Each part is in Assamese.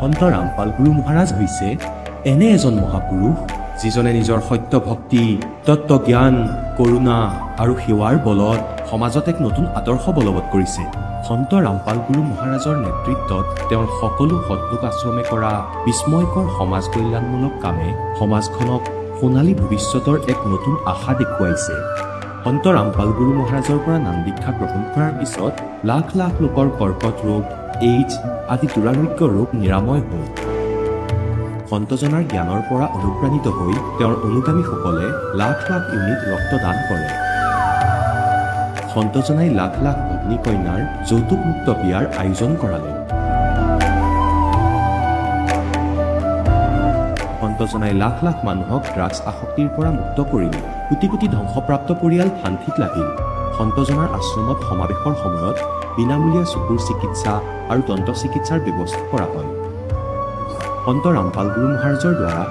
সন্ত ৰামপাল গুৰু মহাৰাজ হৈছে এনে এজন মহাপুৰুষ যিজনে নিজৰ সত্য ভক্তি, তত্ত্ব জ্ঞান, কৰুণা আৰু সেৱাৰ বলত সমাজত এক নতুন আদৰ্শ বলবৎ কৰিছে। সন্ত ৰামপাল গুৰু মহাৰাজৰ নেতৃত্বত তেওঁৰ সকলো সৎলোক আশ্ৰমে কৰা বিস্ময়কৰ সমাজ কল্যাণমূলক কামে সমাজখনক সোণালী ভৱিষ্যতৰ এক নতুন আশা দেখুৱাইছে। সন্ত ৰামপাল গুৰু মহাৰাজৰ পৰা নাম দীক্ষা গ্ৰহণ কৰাৰ পিছত লাখ লাখ লোকৰ কৰ্কট ৰোগ, এইডছ আদি দুৰাৰোগ্য ৰোগ নিৰাময় হ'ল। সন্তজনাৰ জ্ঞানৰ পৰা অনুপ্ৰাণিত হৈ তেওঁৰ অনুগামীসকলে লাখ লাখ ইউনিট ৰক্তদান কৰে। সন্তজনাই লাখ লাখ ভগ্নী কন্যাৰ যৌতুকমুক্ত বিয়াৰ আয়োজন কৰালে। সন্তজনাই লাখ লাখ মানুহক ড্ৰাগছ আসক্তিৰ পৰা মুক্ত কৰিলে। কোটি কোটি ধ্বংসপ্ৰাপ্ত পৰিয়াল শান্তিত লাগিল। সন্তজনাৰ আশ্ৰমত সমাৱেশৰ সময়ত বিনামূলীয়া চকুৰ চিকিৎসা আৰু দন্ত চিকিৎসাৰ ব্যৱস্থা কৰা হয়। সন্ত ৰামপাল গুৰু মহাৰাজৰ দ্বাৰা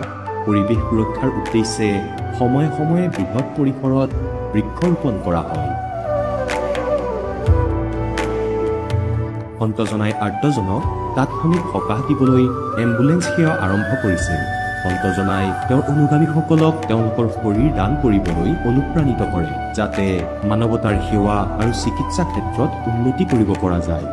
পৰিৱেশ সুৰক্ষাৰ উদ্দেশ্যে সময়ে সময়ে বৃহৎ পৰিসৰত বৃক্ষৰোপণ কৰা হয়। সন্তজনাই আৰ্তজনক তাৎক্ষণিক সকাহ দিবলৈ এম্বুলেন্স সেৱা আৰম্ভ কৰিছিল। সন্তজনাই তেওঁৰ অনুগামীসকলক তেওঁলোকৰ শৰীৰ দান কৰিবলৈ অনুপ্ৰাণিত কৰে, যাতে মানৱতাৰ সেৱা আৰু চিকিৎসা ক্ষেত্ৰত উন্নতি কৰিব পৰা যায়।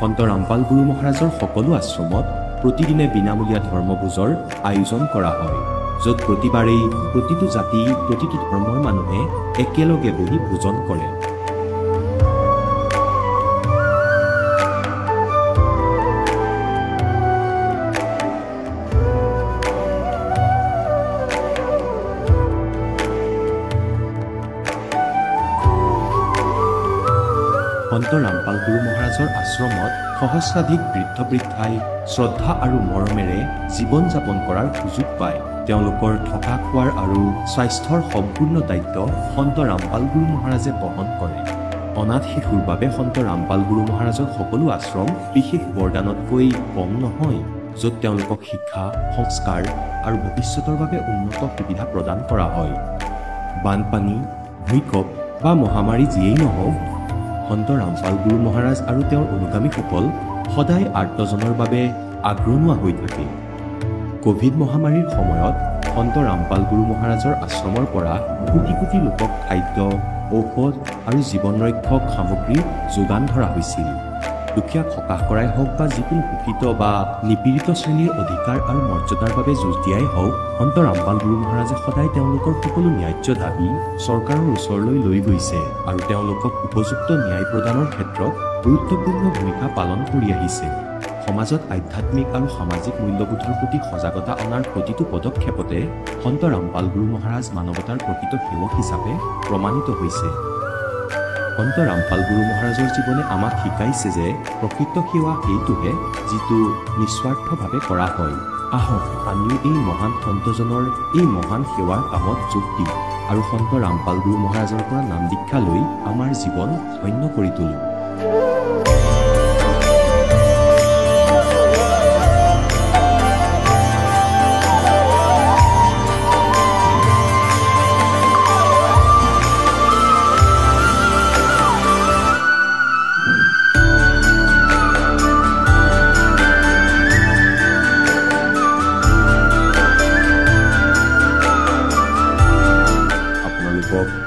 সন্ত ৰামপাল গুৰু মহাৰাজৰ সকলো আশ্ৰমত প্ৰতিদিনে বিনামূলীয়া ধৰ্মভোজৰ আয়োজন কৰা হয়, য'ত প্ৰতিবাৰেই প্ৰতিটো জাতি, প্ৰতিটো ধৰ্মৰ মানুহে একেলগে বহি ভোজন কৰে। সন্ত ৰামপাল গুৰু মহাৰাজৰ আশ্ৰমত সহস্ৰাধিক বৃদ্ধ বৃদ্ধাই শ্ৰদ্ধা আৰু মৰমেৰে জীৱন যাপন কৰাৰ সুযোগ পায়। তেওঁলোকৰ থকা খোৱাৰ আৰু স্বাস্থ্যৰ সম্পূৰ্ণ দায়িত্ব সন্ত ৰামপাল গুৰু মহাৰাজে বহন কৰে। অনাথ শিশুৰ বাবে সন্ত ৰামপাল গুৰু মহাৰাজৰ সকলো আশ্ৰম বিশেষ বৰদানতকৈ কম নহয়, য'ত তেওঁলোকক শিক্ষা, সংস্কাৰ আৰু ভৱিষ্যতৰ বাবে উন্নত সুবিধা প্ৰদান কৰা হয়। বানপানী, ভূমিকম্প বা মহামাৰী যিয়েই নহওক, সন্ত ৰামপাল গুৰু মহাৰাজ আৰু তেওঁৰ অনুগামীসকল সদায় আৰ্তজনৰ বাবে আগৰণুৱা হৈ থাকে। কোভিড মহামাৰীৰ সময়ত সন্ত ৰামপাল গুৰু মহাৰাজৰ আশ্ৰমৰ পৰা কোটি কোটি লোকক খাদ্য, ঔষধ আৰু জীৱন ৰক্ষক সামগ্ৰী যোগান ধৰা হৈছিল। দুখীয়াক সকাহ কৰাই হওক বা যিকোনো শোষিত বা নিপীড়িত শ্ৰেণীৰ অধিকাৰ আৰু মৰ্যাদাৰ বাবে যুঁজ দিয়াই হওক, সন্ত ৰামপাল গুৰু মহাৰাজে সদায় তেওঁলোকৰ সকলো ন্যায্য দাবী চৰকাৰৰ ওচৰলৈ লৈ গৈছে আৰু তেওঁলোকক উপযুক্ত ন্যায় প্ৰদানৰ ক্ষেত্ৰত গুৰুত্বপূৰ্ণ ভূমিকা পালন কৰি আহিছে। সমাজত আধ্যাত্মিক আৰু সামাজিক মূল্যবোধৰ প্ৰতি সজাগতা অনাৰ প্ৰতিটো পদক্ষেপতে সন্ত ৰামপাল গুৰু মহাৰাজ মানৱতাৰ প্ৰকৃত সেৱক হিচাপে প্ৰমাণিত হৈছে। সন্ত ৰামপাল গুৰু মহাৰাজৰ জীৱনে আমাক শিকাইছে যে প্ৰকৃত সেৱা সেইটোহে যিটো নিস্বাৰ্থভাৱে কৰা হয়। আহক আমিও এই মহান সন্তজনৰ এই মহান সেৱাৰ কামত যোগ দিওঁ আৰু সন্ত ৰামপাল গুৰু মহাৰাজৰ পৰা নাম দীক্ষা লৈ আমাৰ জীৱন ধন্য কৰি তোলোঁ।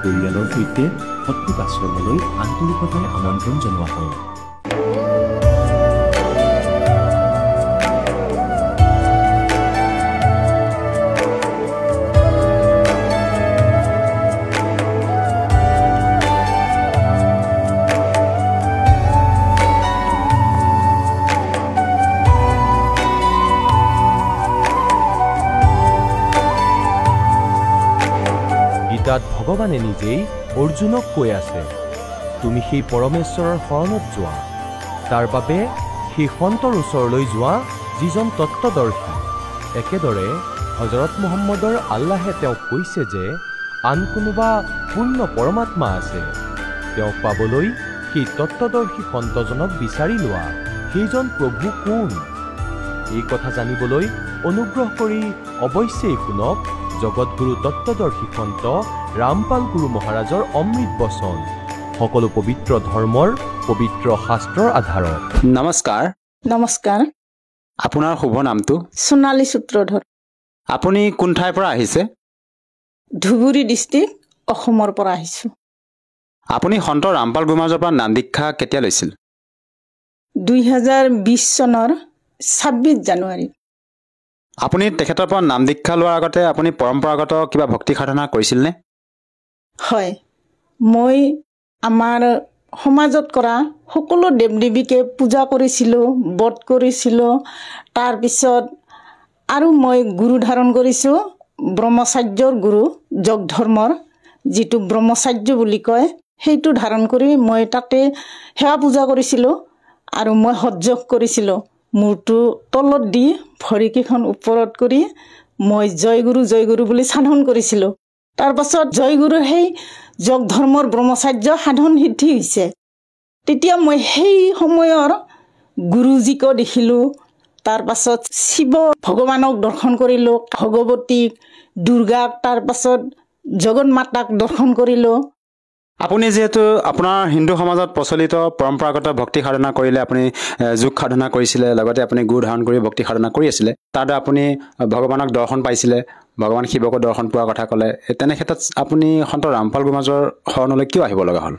পৰিয়ালৰ সৈতে সৎলোক আশ্ৰমলৈ আন্তৰিকতাৰে আমন্ত্ৰণ জনোৱা হয়। গীতাত ভগৱানে নিজেই অৰ্জুনক কৈ আছে, তুমি সেই পৰমেশ্বৰৰ শৰণত যোৱা, তাৰ বাবে সেই সন্তৰ ওচৰলৈ যোৱা যিজন তত্ত্বদৰ্শী। একেদৰে হজৰত মুহাম্মদৰ আল্লাহে তেওঁক কৈছে যে আন কোনোবা পূৰ্ণ পৰমাত্মা আছে, তেওঁক পাবলৈ সেই তত্ত্বদৰ্শী সন্তজনক বিচাৰি লোৱা। সেইজন প্ৰভু কোন? এই কথা জানিবলৈ অনুগ্ৰহ কৰি অৱশ্যেই শুনক জগতগুৰু তত্ত্বদৰ্শী সন্ত ৰামপাল গুৰু মহাৰাজৰ অমৃত বচন, সকলো পবিত্ৰ ধৰ্মৰ পবিত্ৰ শাস্ত্ৰৰ আধাৰত। নমস্কাৰ। নমস্কাৰ। আপোনাৰ শুভ নামটো? সোণালী সূত্ৰধৰ। আপুনি কোন ঠাইৰ পৰা আহিছে? ধুবুৰী ডিষ্ট্ৰিক্ট, অসমৰ পৰা আহিছোঁ। আপুনি সন্ত ৰামপাল গুৰুমাজৰ পৰা নাম দীক্ষা কেতিয়া লৈছিল? 2020 চনৰ 26 জানুৱাৰী। আপুনি তেখেতৰ পৰা নাম দীক্ষা লোৱাৰ আগতে আপুনি পৰম্পৰাগত কিবা ভক্তি সাধনা কৰিছিলনে? হয়, মই আমাৰ সমাজত কৰা সকলো দেৱ দেৱীকে পূজা কৰিছিলোঁ, ব্ৰত কৰিছিলোঁ। তাৰপিছত আৰু মই গুৰু ধাৰণ কৰিছোঁ, ব্ৰহ্মচাৰ্যৰ গুৰু, যোগ ধৰ্মৰ যিটো ব্ৰহ্মচাৰ্য বুলি কয়, সেইটো ধাৰণ কৰি মই তাতে সেৱা পূজা কৰিছিলোঁ। আৰু মই হঠযোগ কৰিছিলোঁ, মূৰটো তলত দি ভৰিকেইখন ওপৰত কৰি মই জয়গুৰু বুলি সাধন কৰিছিলোঁ। তাৰপাছত জয়গুৰুৰ সেই যোগ ধৰ্মৰ ব্ৰহ্মচাৰ্য সাধন সিদ্ধি হৈছে। তেতিয়া মই সেই সময়ৰ গুৰুজীকো দেখিলোঁ। তাৰপাছত শিৱ ভগৱানক দৰ্শন কৰিলোঁ, ভগৱতীক, দুৰ্গাক, তাৰপাছত জগত মাতাক দৰ্শন কৰিলোঁ। আপুনি যিহেতু আপোনাৰ হিন্দু সমাজত প্ৰচলিত পৰম্পৰাগত ভক্তি সাধনা কৰিলে, আপুনি যোগ সাধনা কৰিছিলে, লগতে আপুনি গুৰু ধাৰণ কৰি ভক্তি সাধনা কৰি আছিলে, তাৰ দ্বাৰা আপুনি ভগৱানক দৰ্শন পাইছিলে, ভগৱান শিৱকো দৰ্শন পোৱাৰ কথা ক'লে। তেনে ক্ষেত্ৰত আপুনি সন্ত ৰামপাল গুৰুমাজৰ শৰণলৈ কিয় আহিব লগা হ'ল?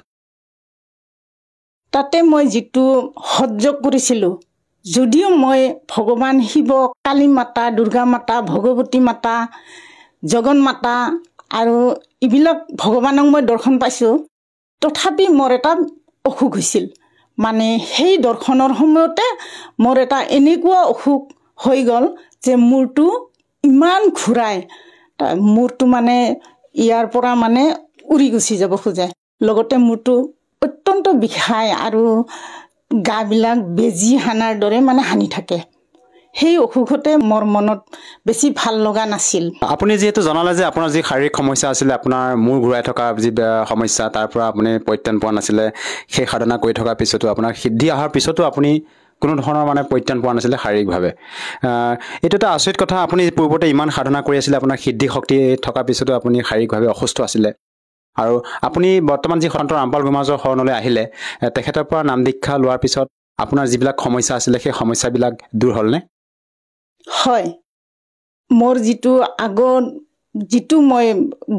তাতে মই যিটো হঠযোগ কৰিছিলোঁ, যদিও মই ভগৱান শিৱ, কালী মাতা, দুৰ্গা মাতা, ভগৱতী মাতা, জগন মাতা আৰু এইবিলাক ভগৱানক মই দৰ্শন পাইছোঁ, তথাপি মোৰ এটা অসুখ হৈছিল। মানে সেই দৰ্শনৰ সময়তে মোৰ এটা এনেকুৱা অসুখ হৈ গ'ল যে মূৰটো ইমান ঘূৰাই, মূৰটো মানে ইয়াৰ পৰা মানে উৰি গুচি যাব খোজে। লগতে মূৰটো অত্যন্ত বিষায় আৰু গাবিলাক বেজি সানাৰ দৰে মানে সানি থাকে। সেই অসুখতে মোৰ মনত বেছি ভাল লগা নাছিল। আপুনি যিহেতু জনালে যে আপোনাৰ যি শাৰীৰিক সমস্যা আছিলে, আপোনাৰ মূৰ ঘূৰাই থকা যি সমস্যা, তাৰ পৰা আপুনি পৰিত্ৰাণ পোৱা নাছিলে। সেই সাধনা কৰি থকাৰ পিছতো আপোনাৰ সিদ্ধি অহাৰ পিছতো আপুনি কোনো ধৰণৰ মানে পৰিত্ৰাণ পোৱা নাছিলে শাৰীৰিকভাৱে। এইটো এটা আচৰিত কথা। আপুনি পূৰ্বতে ইমান সাধনা কৰি আছিলে, আপোনাৰ সিদ্ধি শক্তি থকাৰ পিছতো আপুনি শাৰীৰিকভাৱে অসুস্থ আছিলে। আৰু আপুনি বৰ্তমান যি সন্ত ৰামপাল গুৰুমাজৰ শৰণলৈ আহিলে, তেখেতৰ পৰা নাম দীক্ষা লোৱাৰ পিছত আপোনাৰ যিবিলাক সমস্যা আছিলে, সেই সমস্যাবিলাক দূৰ হ'লনে? হয়, মোৰ যিটো মই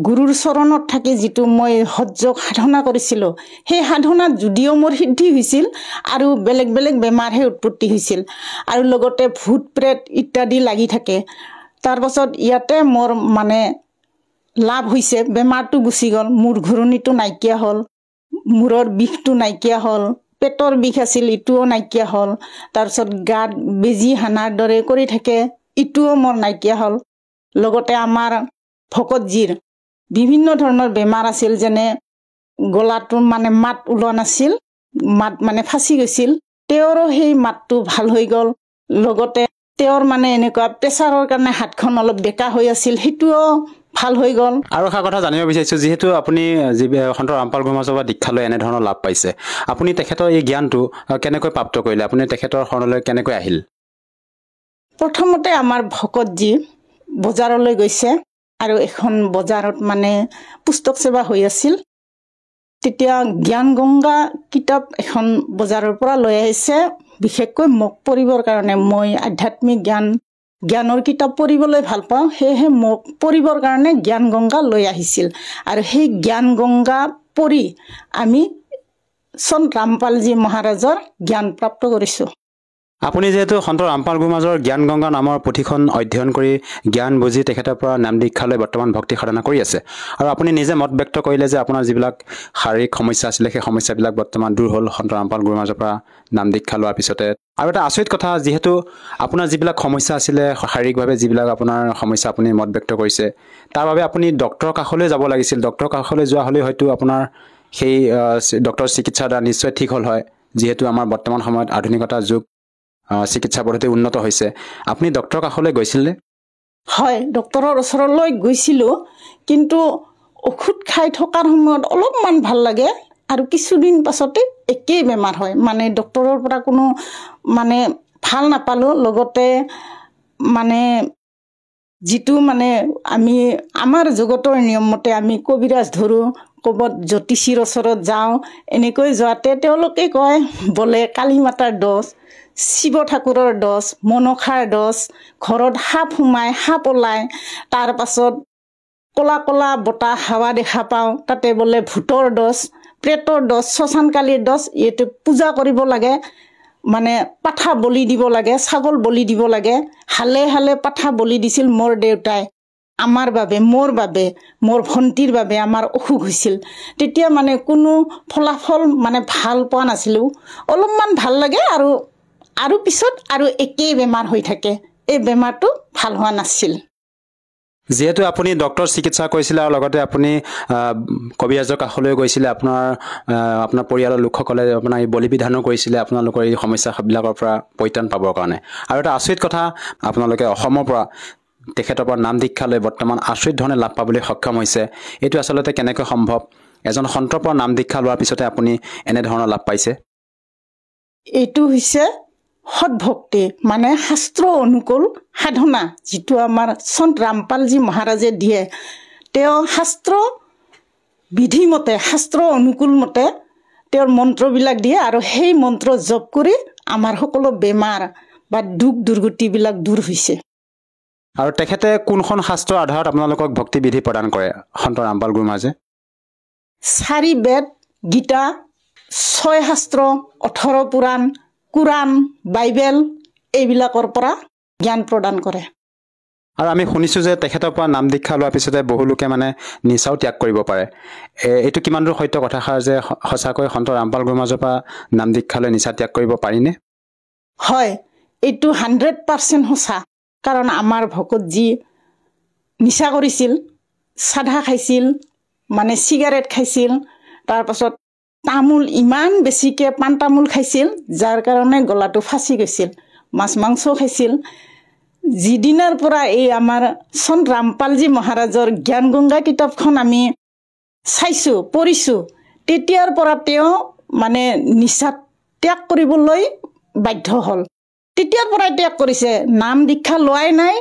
গুৰুৰ চৰণত থাকি যিটো মই হঠযোগ সাধনা কৰিছিলোঁ, সেই সাধনাত যদিও মোৰ সিদ্ধি হৈছিল আৰু বেলেগ বেলেগ বেমাৰহে উৎপত্তি হৈছিল, আৰু লগতে ভূত প্ৰেত ইত্যাদি লাগি থাকে। তাৰপাছত ইয়াতে মোৰ মানে লাভ হৈছে, বেমাৰটো গুচি গ'ল, মূৰ ঘূৰণিটো নাইকিয়া হ'ল, মূৰৰ বিষটো নাইকিয়া হ'ল, পেটৰ বিষ আছিল ইটোও নাইকিয়া হ'ল। তাৰপিছত গাত বেজি সানাৰ দৰে কৰি থাকে, ইটোও মোৰ নাইকিয়া হ'ল। লগতে আমাৰ ভকতজীৰ বিভিন্ন ধৰণৰ বেমাৰ আছিল, যেনে গলাটো মানে মাত ওলোৱা নাছিল, মাত মানে ফাঁচি গৈছিল, তেওঁৰো সেই মাতটো ভাল হৈ গ'ল। লগতে তেওঁৰ মানে এনেকুৱা প্ৰেছাৰৰ কাৰণে হাতখন অলপ বেকা হৈ আছিল, সেইটোও ভাল হৈ গ'ল। আৰু এটা কথা জানিব বিচাৰিছোঁ, যিহেতু আপুনি সন্ত ৰামপাল গুৰুমাজৰ পৰা দীক্ষা লৈ এনেধৰণৰ লাভ পাইছে, আপুনি তেখেতৰ এই জ্ঞানটো কেনেকৈ প্ৰাপ্ত কৰিলে? আপুনি তেখেতৰ শৰণলৈ কেনেকৈ আহিল? প্ৰথমতে আমাৰ ভকতজী বজাৰলৈ গৈছে, আৰু এখন বজাৰত মানে পুস্তক সেৱা হৈ আছিল। তেতিয়া জ্ঞান গংগা কিতাপ এখন বজাৰৰ পৰা লৈ আহিছে, বিশেষকৈ মোক পঢ়িবৰ কাৰণে। মই আধ্যাত্মিক জ্ঞানৰ কিতাপ পঢ়িবলৈ ভাল পাওঁ, সেয়েহে মোক পঢ়িবৰ কাৰণে জ্ঞান গংগা লৈ আহিছিল। আৰু সেই জ্ঞান গংগা পঢ়ি আমি সন্ত ৰামপালজী মহাৰাজৰ জ্ঞান প্ৰাপ্ত কৰিছোঁ। আপুনি যিহেতু সন্ত ৰামপাল গুৰুমাজৰ জ্ঞান গংগা নামৰ পুথিখন অধ্যয়ন কৰি জ্ঞান বুজি তেখেতৰ পৰা নাম দীক্ষা লৈ বৰ্তমান ভক্তি সাধনা কৰি আছে, আৰু আপুনি নিজে মত ব্যক্ত কৰিলে যে আপোনাৰ যিবিলাক শাৰীৰিক সমস্যা আছিলে, সেই সমস্যাবিলাক বৰ্তমান দূৰ হ'ল সন্ত ৰামপাল গুৰুমাজৰ পৰা নাম দীক্ষা লোৱাৰ পিছতে। আৰু এটা আচৰিত কথা, যিহেতু আপোনাৰ যিবিলাক সমস্যা আছিলে শাৰীৰিকভাৱে, যিবিলাক আপোনাৰ সমস্যা আপুনি মত ব্যক্ত কৰিছে, তাৰ বাবে আপুনি ডক্তৰৰ কাষলৈ যাব লাগিছিল। ডক্তৰৰ কাষলৈ যোৱা হ'লে হয়তো আপোনাৰ সেই ডক্তৰৰ চিকিৎসাৰ দ্বাৰা নিশ্চয় ঠিক হ'ল হয়, যিহেতু আমাৰ বৰ্তমান সময়ত আধুনিকতাৰ যুগ, চিকিৎসা পদ্ধতি উন্নত হৈছে। আপুনি ডক্তৰৰ কাষলৈ গৈছিলনে? হয়, ডক্তৰৰ ওচৰলৈ গৈছিলোঁ, কিন্তু ঔষধ খাই থকাৰ সময়ত অলপমান ভাল লাগে, আৰু কিছুদিন পাছতে একেই বেমাৰ হয়। মানে ডক্তৰৰ পৰা কোনো মানে ভাল নাপালোঁ। লগতে মানে যিটো মানে আমাৰ জগতৰ নিয়ম মতে আমি কবিৰাজ ধৰোঁ, ক'ৰবাত জ্যোতিষীৰ ওচৰত যাওঁ। এনেকৈ যোৱাতে তেওঁলোকে কয় বোলে কালী মাতাৰ দোষ, শিৱ ঠাকুৰৰ দছ, মনসাৰ দছ, ঘৰত সাপ সোমায়, সাপ ওলায়, তাৰ পাছত কলা কলা বতাহ হাৱা দেখা পাওঁ, তাতে বোলে ভূতৰ দছ, প্ৰেতৰ দছ, শ্মশানকালীৰ দছ, এইটো পূজা কৰিব লাগে, মানে পাঠা বলি দিব লাগে, ছাগল বলি দিব লাগে। হালে হালে পাঠা বলি দিছিল মোৰ দেউতাই আমাৰ বাবে, মোৰ ভণ্টিৰ বাবে। আমাৰ অসুখ হৈছিল তেতিয়া, মানে কোনো ফলাফল মানে ভাল পোৱা নাছিলোঁ। অলপমান ভাল লাগে আৰু পিছত আৰু একেই বেমাৰ হৈ থাকে। এই বেমাৰটো ভাল হোৱা নাছিল। যিহেতু আপুনি ডক্টৰ চিকিৎসা কৰিছিলে আৰু লগতে আপুনি কবিৰাজৰ কাষলৈ গৈছিলে, আপোনাৰ পৰিয়ালৰ লোকসকলে আপোনাৰ এই বলি বিধানো কৰিছিলে আপোনালোকৰ এই সমস্যাবিলাকৰ পৰা পৰিত্ৰাণ পাবৰ কাৰণে। আৰু এটা আচৰিত কথা, আপোনালোকে অসমৰ পৰা তেখেতৰ পৰা নাম দীক্ষা লৈ বৰ্তমান আচৰিত ধৰণে লাভ পাবলৈ সক্ষম হৈছে। এইটো আচলতে কেনেকৈ সম্ভৱ? এজন সন্তৰ পৰা নাম দীক্ষা লোৱাৰ পিছতে আপুনি এনেধৰণৰ লাভ পাইছে? এইটো হৈছে সৎভক্তি, মানে শাস্ত্ৰ অনুকূল সাধনা, যিটো আমাৰ সন্ত ৰামপালজী মহাৰাজে দিয়ে। তেওঁ শাস্ত্ৰ বিধিমতে, শাস্ত্ৰ অনুকূল মতে তেওঁৰ মন্ত্ৰবিলাক দিয়ে, আৰু সেই মন্ত্ৰ জপ কৰি আমাৰ সকলো বেমাৰ বা দুখ দুৰ্গতিবিলাক দূৰ হৈছে। আৰু তেখেতে কোনখন শাস্ত্ৰৰ আধাৰত আপোনালোকক ভক্তি বিধি প্ৰদান কৰে সন্ত ৰামপাল গুৰু মহাৰাজে? 4 বেদ, গীতা, 6 শাস্ত্ৰ, 18 পুৰাণ, কোৰাণ, বাইবেল, এইবিলাকৰ পৰা জ্ঞান প্ৰদান কৰে। আৰু আমি শুনিছোঁ যে তেখেতৰ পৰা নাম দীক্ষা লোৱাৰ পিছতে বহু লোকে মানে নিচাও ত্যাগ কৰিব পাৰে। এইটো কিমান দূৰ সত্য কথাষাৰ যে সঁচাকৈ সন্ত ৰামপাল গুৰু মহাৰাজৰ পৰা নাম দীক্ষা লৈ নিচা ত্যাগ কৰিব পাৰিনে? হয়, এইটো 100% সঁচা। কাৰণ আমাৰ ভকতজী নিচা কৰিছিল, চাধা খাইছিল, মানে চিগাৰেট খাইছিল, তাৰপাছত তামোল ইমান বেছিকৈ পাণ তামোল খাইছিল, যাৰ কাৰণে গলাটো ফাঁচি গৈছিল। মাছ মাংস খাইছিল। যিদিনাৰ পৰা এই আমাৰ সন্ত ৰামপালজী মহাৰাজৰ জ্ঞান গংগা কিতাপখন আমি চাইছোঁ, পঢ়িছোঁ, তেতিয়াৰ পৰা তেওঁ মানে নিচা ত্যাগ কৰিবলৈ বাধ্য হ'ল। তেতিয়াৰ পৰাই ত্যাগ কৰিছে। নাম দীক্ষা লোৱাই নাই,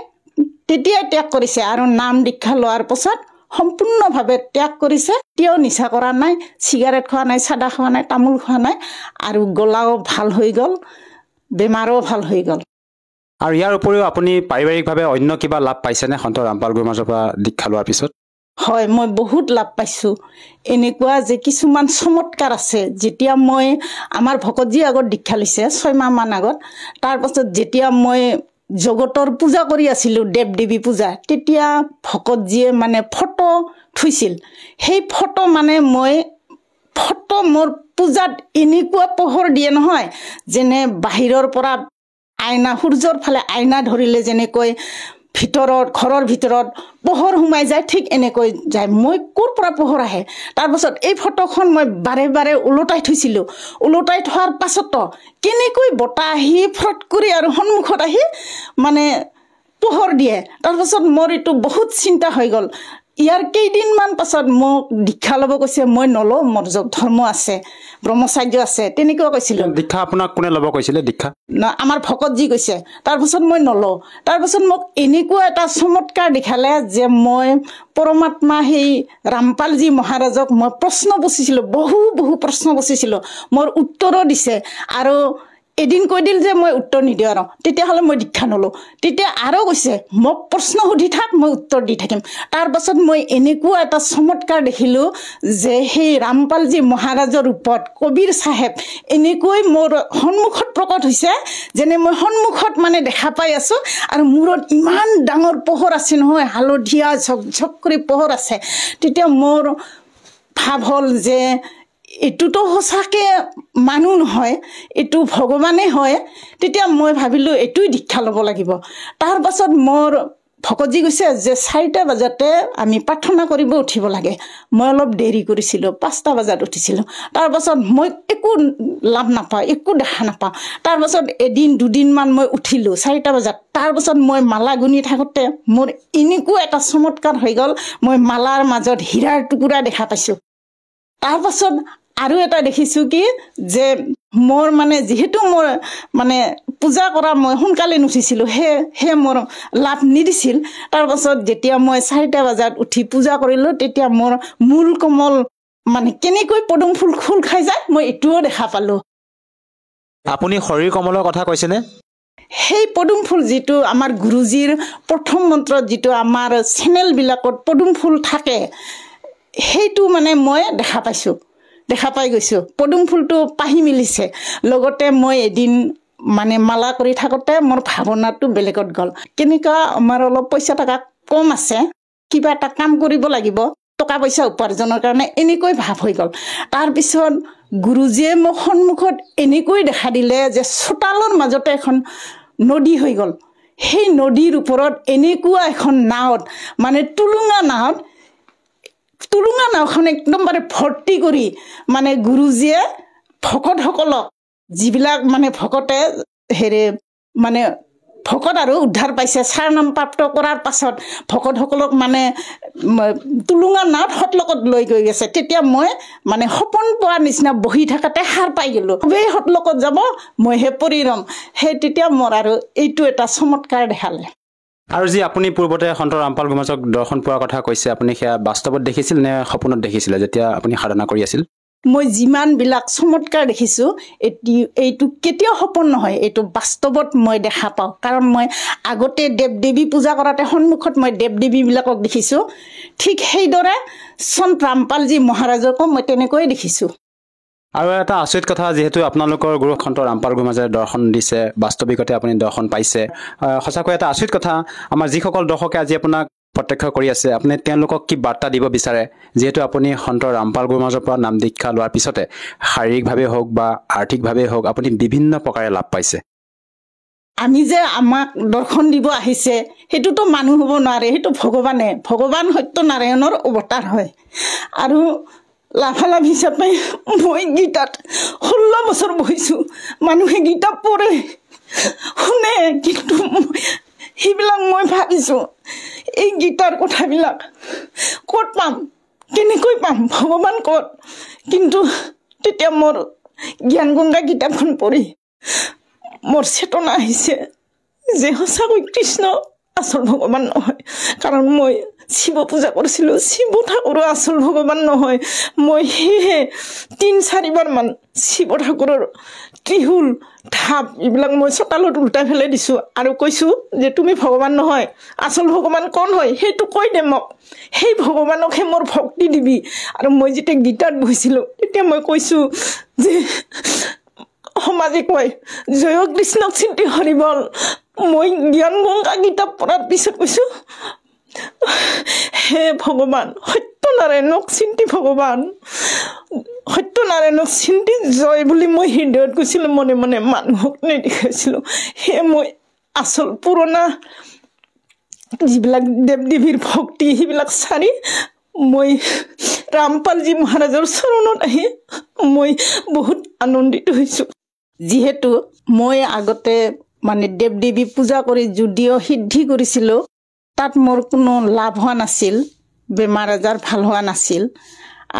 তেতিয়াই ত্যাগ কৰিছে। আৰু নাম দীক্ষা লোৱাৰ পাছত সম্পূৰ্ণভাৱে ত্যাগ কৰিছে। তেওঁ নিচা কৰা নাই, চিগাৰেট খোৱা নাই, চাদা খোৱা নাই, তামোল খোৱা নাই, আৰু গলাও ভাল হৈ গ'ল, বেমাৰো ভাল হৈ গ'ল। আৰু ইয়াৰ উপৰিও আপুনি পাৰিবাৰিকভাৱে অন্য কিবা লাভ পাইছেনে সন্ত ৰামপাল গুৰু মহাৰাজৰ পৰা দীক্ষা লোৱাৰ পিছত? হয়, মই বহুত লাভ পাইছোঁ। এনেকুৱা যে কিছুমান চমৎকাৰ আছে। যেতিয়া মই আমাৰ ভকতজী আগত দীক্ষা লৈছে 6 মাহমান আগত, তাৰপাছত যেতিয়া মই জগতৰ পূজা কৰি আছিলোঁ, দেৱ দেৱী পূজা, তেতিয়া ভকতজীয়ে মানে ফটো থৈছিল। সেই ফটো মানে মোৰ পূজাত এনেকুৱা পোহৰ দিয়ে নহয়, যেনে বাহিৰৰ পৰা আইনা, সূৰ্যৰ ফালে আইনা ধৰিলে যেনেকৈ ঘৰৰ ভিতৰত পোহৰ সোমাই যায়, ঠিক এনেকৈ যায়। মই ক'ৰ পৰা পোহৰ আহে? তাৰপাছত এই ফটোখন মই বাৰে বাৰে ওলোটাই থৈছিলোঁ। ওলোটাই থোৱাৰ পাছতো কেনেকৈ বতাহ আহি ফট কৰি আৰু সন্মুখত আহি মানে পোহৰ দিয়ে। তাৰপাছত মোৰ এইটো বহুত চিন্তা হৈ গ'ল। ইয়াৰ কেইদিনমান পাছত মোক দীক্ষা ল'ব কৈছে। মই নলওঁ, মোৰ ধৰ্ম আছে, ব্ৰহ্মচাৰ্য আছে, তেনেকুৱা কৈছিলোঁ। দীক্ষা আপোনাক কোনে ল'ব কৈছিলে? দীক্ষা আমাৰ ভকতজী কৈছে। তাৰপাছত মই নলওঁ। তাৰপাছত মোক এনেকুৱা এটা চমৎকাৰ দেখালে যে মই পৰমাত্মা সেই ৰামপালজী মহাৰাজক মই প্ৰশ্ন পুছিছিলোঁ, বহু প্ৰশ্ন পুছিছিলোঁ। মোৰ উত্তৰো দিছে। আৰু এদিন কৈ দিল যে মই উত্তৰ নিদিওঁ, আৰু তেতিয়াহ'লে মই দীক্ষা নলওঁ। তেতিয়া আৰু কৈছে, মোক প্ৰশ্ন সুধি থাক, মই উত্তৰ দি থাকিম। তাৰপাছত মই এনেকুৱা এটা চমৎকাৰ দেখিলোঁ যে সেই ৰামপালজী মহাৰাজৰ ৰূপত কবিৰ চাহেব এনেকৈ মোৰ সন্মুখত প্ৰকট হৈছে, যেনে মই সন্মুখত মানে দেখা পাই আছোঁ। আৰু মূৰত ইমান ডাঙৰ পোহৰ আছে নহয়, হালধীয়া ঝকঝক কৰি পোহৰ আছে। তেতিয়া মোৰ ভাৱ হ'ল যে এইটোতো সঁচাকৈ মানুহ নহয়, এইটো ভগৱানেই হয়। তেতিয়া মই ভাবিলোঁ এইটোৱে দীক্ষা ল'ব লাগিব। তাৰপাছত মোৰ ভকতজী কৈছে যে 4টা বজাতে আমি প্ৰাৰ্থনা কৰিব উঠিব লাগে। মই অলপ দেৰি কৰিছিলোঁ, 5টা বজাত উঠিছিলোঁ। তাৰপাছত মই একো লাভ নাপাওঁ, একো দেখা নাপাওঁ। তাৰপাছত এদিন 2দিনমান মই উঠিলোঁ 4টা বজাত। তাৰপাছত মই মালা গুনি থাকোঁতে মোৰ এনেকুৱা এটা চমৎকাৰ হৈ গ'ল, মই মালাৰ মাজত হীৰাৰ টুকুৰা দেখা পাইছোঁ। তাৰপাছত আৰু এটা দেখিছোঁ কি যে মোৰ মানে যিহেতু মোৰ মানে পূজা কৰা মই সোনকালে নুঠিছিলোঁ, সেয়ে মোৰ লাভ নিদিছিল। তাৰপাছত যেতিয়া মই 4টা বজাত উঠি পূজা কৰিলোঁ, তেতিয়া মোৰ মূল কোমল মানে কেনেকৈ পদুম ফুল খোল খাই যায়, মই এইটোও দেখা পালোঁ। আপুনি শৰীৰ কমলৰ কথা কৈছেনে? সেই পদুম ফুল যিটো আমাৰ গুৰুজীৰ প্ৰথম মন্ত্ৰত যিটো আমাৰ চেনেলবিলাকত পদুম ফুল থাকে সেইটো মানে মই দেখা পাই গৈছোঁ। পদুম ফুলটো পাহি মিলিছে। লগতে মই এদিন মানে মালা কৰি থাকোঁতে মোৰ ভাৱনাটো বেলেগত গ'ল। কেনেকুৱা আমাৰ অলপ পইচা টকা কম আছে, কিবা এটা কাম কৰিব লাগিব, টকা পইচা উপাৰ্জনৰ কাৰণে এনেকৈ ভাৱ হৈ গ'ল। তাৰপিছত গুৰুজীয়ে মোক সন্মুখত এনেকৈ দেখা দিলে যে চোতালৰ মাজতে এখন নদী হৈ গ'ল। সেই নদীৰ ওপৰত এনেকুৱা এখন নাৱত মানে টুলুঙা নাওখন একদমবাৰে ভৰ্তি কৰি মানে গুৰুজীয়ে ভকতসকলক যিবিলাক মানে ভকতে মানে ভকত আৰু উদ্ধাৰ পাইছে চাৰনাম প্ৰাপ্ত কৰাৰ পাছত ভকতসকলক মানে টুলুঙা নাৱত সতলকত লৈ গৈ গৈছে। তেতিয়া মই মানে সপোন পোৱাৰ নিচিনা বহি থাকাতে সাৰ পাই গ'লোঁ। খুবেই সতলকত যাব, মইহে পৰি ৰম। সেই তেতিয়া মোৰ আৰু এইটো এটা চমৎকাৰ দেখালে। আৰু যি আপুনি পূৰ্বতে সন্ত ৰামপাল গোমাজক দৰ্শন পোৱাৰ কথা কৈছে, আপুনি সেয়া বাস্তৱত দেখিছিল নে সপোনত দেখিছিলে যেতিয়া আপুনি সাধনা কৰি আছিল? মই যিমানবিলাক চমৎকাৰ দেখিছোঁ এইটো কেতিয়াও সপোন নহয়, এইটো বাস্তৱত মই দেখা পাওঁ। কাৰণ মই আগতে দেৱ দেৱী পূজা কৰাতে সন্মুখত মই দেৱ দেৱীবিলাকক দেখিছোঁ। ঠিক সেইদৰে সন্ত ৰামপালজী মহাৰাজকো মই তেনেকৈয়ে দেখিছোঁ। আৰু এটা আচৰিত কথা, যিহেতু আপোনালোকৰ গুৰু সন্ত ৰামপাল গোমাজে দৰ্শন দিছে, বাস্তৱিকতে আপুনি দৰ্শন পাইছে, সঁচাকৈ এটা আচৰিত কথা। আমাৰ যিসকল দৰ্শকে আজি আপোনাক প্ৰত্যক্ষ কৰি আছে, আপুনি তেওঁলোকক কি বাৰ্তা দিব বিচাৰে? যিহেতু আপুনি সন্ত ৰামপাল গোমাজৰ পৰা নাম দীক্ষা লোৱাৰ পিছতে শাৰীৰিকভাৱে হওক বা আৰ্থিকভাৱে হওক আপুনি বিভিন্ন প্ৰকাৰে লাভ পাইছে। আমি যে আমাক দৰ্শন দিব আহিছে সেইটোতো মানুহ হ'ব নোৱাৰে, সেইটো ভগৱান সত্যনাৰায়ণৰ অৱতাৰ হয়। আৰু লাভালাভ হিচাপে মই গীতাত 16 বছৰ বহিছোঁ। মানুহে গীতা পঢ়ে শুনে, কিন্তু সেইবিলাক মই ভাবিছোঁ এই গীতাৰ কথাবিলাক ক'ত পাম, কেনেকৈ পাম, ভগৱান ক'ত? কিন্তু তেতিয়া মোৰ জ্ঞান গংগা কিতাপখন পঢ়ি মোৰ চেতনা আহিছে যে সঁচাকৈ কৃষ্ণ আচল ভগৱান নহয়। কাৰণ মই শিৱ পূজা কৰিছিলোঁ, শিৱ ঠাকুৰো আচল ভগৱান নহয়। মই সেয়েহে 3-4 বাৰমান শিৱ ঠাকুৰৰ ত্ৰিশূল ঢাপ এইবিলাক মই চোতালত উল্টাই ফেলাই দিছোঁ আৰু কৈছোঁ যে তুমি ভগৱান নহয়, আচল ভগৱান কোন হয় সেইটো কৈ দে মোক, সেই ভগৱানকহে মোৰ ভক্তি দিবি। আৰু মই যেতিয়া গীতাত বহিছিলোঁ তেতিয়া মই কৈছোঁ যে সমাজে কয় জয় কৃষ্ণক চিন্তি হৰিবল। মই জ্ঞান গংগা কিতাপ পঢ়াৰ পিছত কৈছোঁ হে ভগৱান সত্যনাৰায়ণক চিন্তি, ভগৱান সত্যনাৰায়ণক চিন্তি জয় বুলি মই হৃদয়ত কৈছিলোঁ, মনে মনে মানুহক নেদেখাইছিলোঁ। সেয়ে মই আচল পুৰণা যিবিলাক দেৱ দেৱীৰ ভক্তি সেইবিলাক চাৰি মই ৰামপালজী মহাৰাজৰ চৰণত আহি মই বহুত আনন্দিত হৈছোঁ। যিহেতু মই আগতে মানে দেৱ দেৱী পূজা কৰি যদিও সিদ্ধি কৰিছিলোঁ, তাত মোৰ কোনো লাভ হোৱা নাছিল, বেমাৰ আজাৰ ভাল হোৱা নাছিল।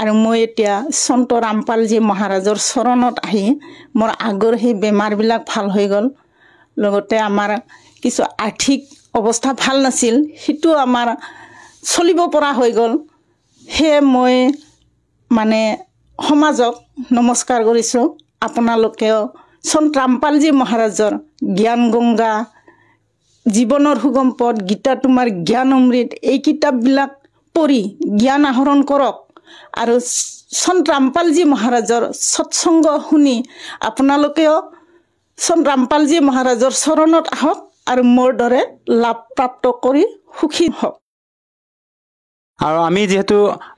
আৰু মই এতিয়া সন্ত ৰামপালজী মহাৰাজৰ চৰণত আহি মোৰ আগৰ সেই বেমাৰবিলাক ভাল হৈ গ'ল। লগতে আমাৰ কিছু আৰ্থিক অৱস্থা ভাল নাছিল, সেইটো আমাৰ চলিব পৰা হৈ গ'ল। সেয়ে মই মানে সমাজক নমস্কাৰ কৰিছোঁ। আপোনালোকেও সন্ত ৰামপালজী মহাৰাজৰ জ্ঞান গংগা, জীৱনৰ সুগম পথ, গীতা তোমাৰ জ্ঞান অমৃত এই কিতাপবিলাক পঢ়ি জ্ঞান আহৰণ কৰক। আৰু সন্ত ৰামপালজী মহাৰাজৰ সৎসংগ শুনি আপোনালোকেও সন্ত ৰামপালজী মহাৰাজৰ চৰণত আহক আৰু মোৰ দৰে লাভ প্ৰাপ্ত কৰি সুখী হওক। আৰু আমি যিহেতু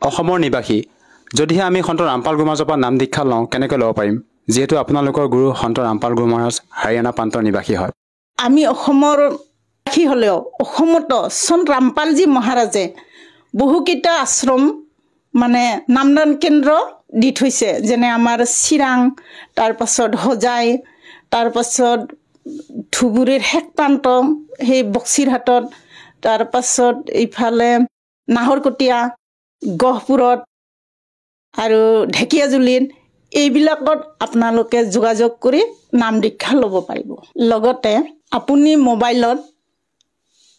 অসমৰ নিবাসী, যদিহে আমি সন্ত ৰামপাল গোমাজৰ পৰা নাম দীক্ষা লওঁ কেনেকৈ ল'ব পাৰিম? যিহেতু আপোনালোকৰ গুৰু সন্ত ৰামপাল গোমাজ হাৰিয়ানা প্ৰান্তৰ নিবাসী হয়। আমি অসমৰ নিবাসী হ'লেও অসমতো সন্ত ৰামপালজী মহাৰাজে বহুকেইটা আশ্ৰম মানে নামদান কেন্দ্ৰ দি থৈছে, যেনে আমাৰ চিৰাং, তাৰপাছত হোজাই, তাৰপাছত ধুবুৰীৰ শেষ প্ৰান্ত সেই বক্সিৰহাটত, তাৰপাছত ইফালে নাহৰকটীয়া, গহপুৰত আৰু ঢেকীয়াজুলিত, এইবিলাকত আপোনালোকে যোগাযোগ কৰি নাম দীক্ষা ল'ব পাৰিব। লগতে আপুনি মোবাইলত,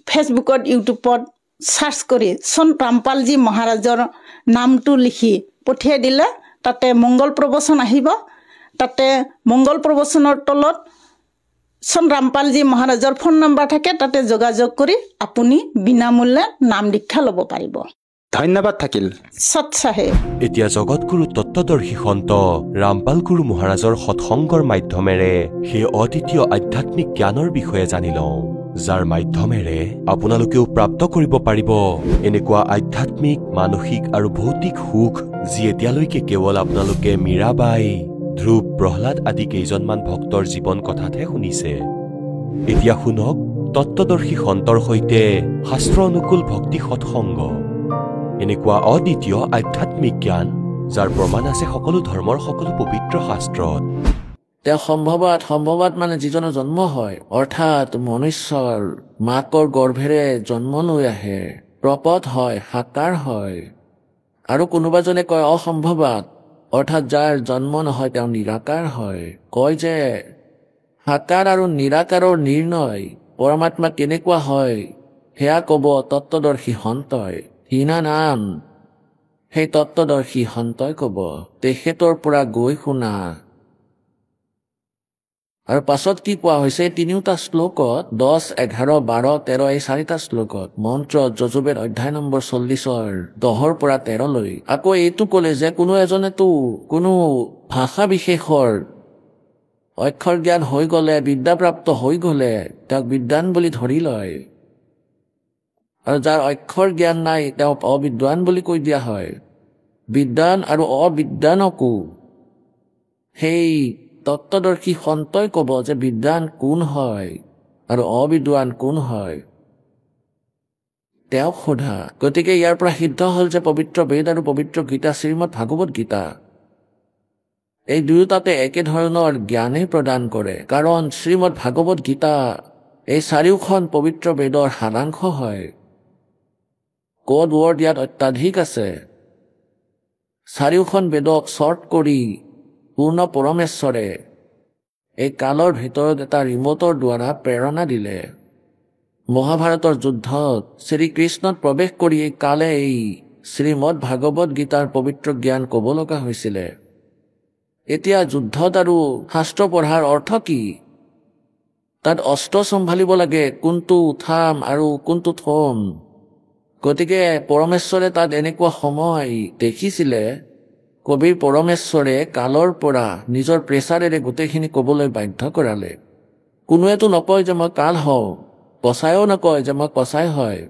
ফেচবুকত, ইউটিউবত চাৰ্চ কৰি সন্ত ৰামপালজী মহাৰাজৰ নামটো লিখি পঠিয়াই দিলে তাতে মংগল প্ৰবচন আহিব তাতে মংগল প্ৰবচনৰ তলত চন ৰামপালজী মহাৰাজৰ ফোন নম্বৰ থাকে, তাতে যোগাযোগ কৰি আপুনি বিনামূল্যে নাম দীক্ষা ল'ব পাৰিব। ধন্যবাদ থাকিল। সৎ চাহেব। এতিয়া জগতগুৰু তত্ত্বদৰ্শী সন্ত ৰামপাল গুৰু মহাৰাজৰ সৎসংগৰ মাধ্যমেৰে সেই অদ্বিতীয় আধ্যাত্মিক জ্ঞানৰ বিষয়ে জানি লওঁ, যাৰ মাধ্যমেৰে আপোনালোকেও প্ৰাপ্ত কৰিব পাৰিব এনেকুৱা আধ্যাত্মিক, মানসিক আৰু ভৌতিক সুখ যি এতিয়ালৈকে কেৱল আপোনালোকে মীৰাবাই, ধ্ৰুৱ, প্ৰহ্লাদ আদি কেইজনমান ভক্তৰ জীৱন কথাতহে শুনিছে। এতিয়া শুনক তত্ত্বদৰ্শী সন্তৰ সৈতে শাস্ত্ৰ অনুকূল ভক্তি সৎসংগ, এনেকুৱা অদ্বিতীয় আধ্যাত্মিক জ্ঞান যাৰ প্ৰমাণ আছে সকলো ধৰ্মৰ সকলো পবিত্ৰ শাস্ত্ৰত। তেওঁ সম্ভৱত মানে যিজনৰ জন্ম হয়, অৰ্থাৎ মনুষ্যৰ মাকৰ গৰ্ভেৰে জন্ম লৈ আহে, প্ৰপদ হয়, সাকাৰ হয়। আৰু কোনোবাজনে কয় অসম্ভৱত, অৰ্থাৎ যাৰ জন্ম নহয় তেওঁ নিৰাকাৰ হয়। কয় যে সাকাৰ আৰু নিৰাকাৰৰ নিৰ্ণয় পৰমাত্মা কেনেকুৱা হয় সেয়া ক'ব তত্ত্বদৰ্শী সন্তই। হীনা নাম সেই তত্ত্বদৰ্শী সন্তই ক'ব, তেখেতৰ পৰা গৈ শুনা। আৰু পাছত কি কোৱা হৈছে তিনিওটা শ্লোকত, 10, 11, 12, 13 এই 4টা শ্লোকত মন্ত্ৰ যজুৰ্বেদ অধ্যায় নম্বৰ 40ৰ 10ৰ পৰা 13লৈ আকৌ এইটো ক'লে যে কোনো এজনেতো কোনো ভাষা বিশেষৰ অক্ষৰ জ্ঞান হৈ গ'লে, বিদ্যাপ্ৰাপ্ত হৈ গ'লে তেওঁক বিদ্বান বুলি ধৰি লয়, আৰু যাৰ অক্ষৰ জ্ঞান নাই তেওঁক অবিদ্বান বুলি কৈ দিয়া হয়। বিদ্বান আৰু অবিদ্বানকো সেই তত্ত্বদৰ্শী সন্তই ক'ব যে বিদ্বান কোন হয় আৰু অবিদ্বান কোন হয়, তেওঁক সোধা। গতিকে ইয়াৰ পৰা সিদ্ধ হ'ল যে পবিত্ৰ বেদ আৰু পবিত্ৰ গীতা, শ্ৰীমদ ভাগৱত গীতা, এই দুয়োটাতে একেধৰণৰ জ্ঞানেই প্ৰদান কৰে। কাৰণ শ্ৰীমদ ভাগৱত গীতা এই 4খন পবিত্ৰ বেদৰ সাৰাংশ হয়। কোড ৱৰ্ড ইয়াত অত্যাধিক আছে। 4খন বেদক শ্বৰ্ট কৰি পূৰ্ণ পৰমেশ্বৰে এই কালৰ ভিতৰত এটা ৰিমোটৰ দ্বাৰা প্ৰেৰণা দিলে। মহাভাৰতৰ যুদ্ধত শ্ৰীকৃষ্ণত প্ৰৱেশ কৰি এই কালে এই শ্ৰীমদ ভাগৱত গীতাৰ পবিত্ৰ জ্ঞান ক'ব লগা হৈছিলে। এতিয়া যুদ্ধত আৰু শাস্ত্ৰ পঢ়াৰ অৰ্থ কি? তাত অস্ত্ৰ চম্ভালিব লাগে, কোনটো উঠাম আৰু কোনটো থম। গতিকে পৰমেশ্বৰে তাত এনেকুৱা সময় দেখিছিলে, কবিৰ পৰমেশ্বৰে কালৰ পৰা নিজৰ প্ৰেছাৰেৰে গোটেইখিনি ক'বলৈ বাধ্য কৰালে। কোনোৱেতো নকয় যে মই কাল হওঁ, কচায়ো নকয় যে মই কচাই হয়,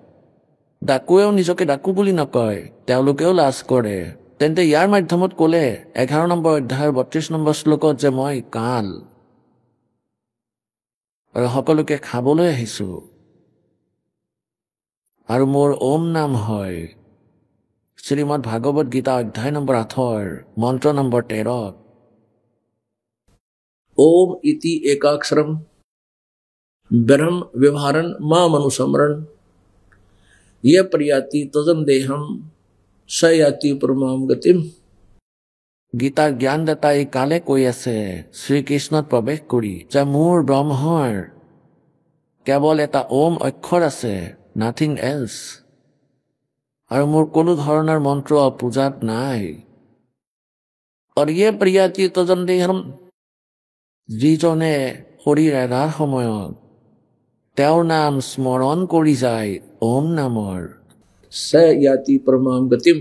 ডাকুৱেও নিজকে ডাকু বুলি নকয়, তেওঁলোকেও লাজ কৰে। তেন্তে ইয়াৰ মাধ্যমত ক'লে 11 নম্বৰ অধ্যায়ৰ 32 নম্বৰ শ্লোকত যে মই কাল আৰু সকলোকে খাবলৈ আহিছো, আৰু মোৰ ওম নাম হয়। শ্ৰীমদ ভাগৱত গীতা অধ্যায় নম্বৰ 8 মন্ত্ৰ নম্বৰ 13। ओम इति एकाक्षरम ब्रह्म व्यवहारन मां मनुसमरण ये प्रयाति तजन देहम सयाति परमाम गतिम। গীতাৰ জ্ঞানদাতা এই কালে কৈ আছে শ্ৰীকৃষ্ণত প্ৰৱেশ কৰি যে মোৰ ব্ৰহ্মৰ কেৱল এটা ওম অক্ষৰ আছে, নাথিং এলছ, আৰু মোৰ কোনো ধৰণৰ মন্ত্ৰ পূজাত নাই। আৰু ইয়ে প্ৰিয়াতি তজন দেহম, যিজনে শৰীৰ এৰাৰ সময়ত তেওঁৰ নাম স্মৰণ কৰি যায় ওম নামৰ, सयाति परमाम गतिम।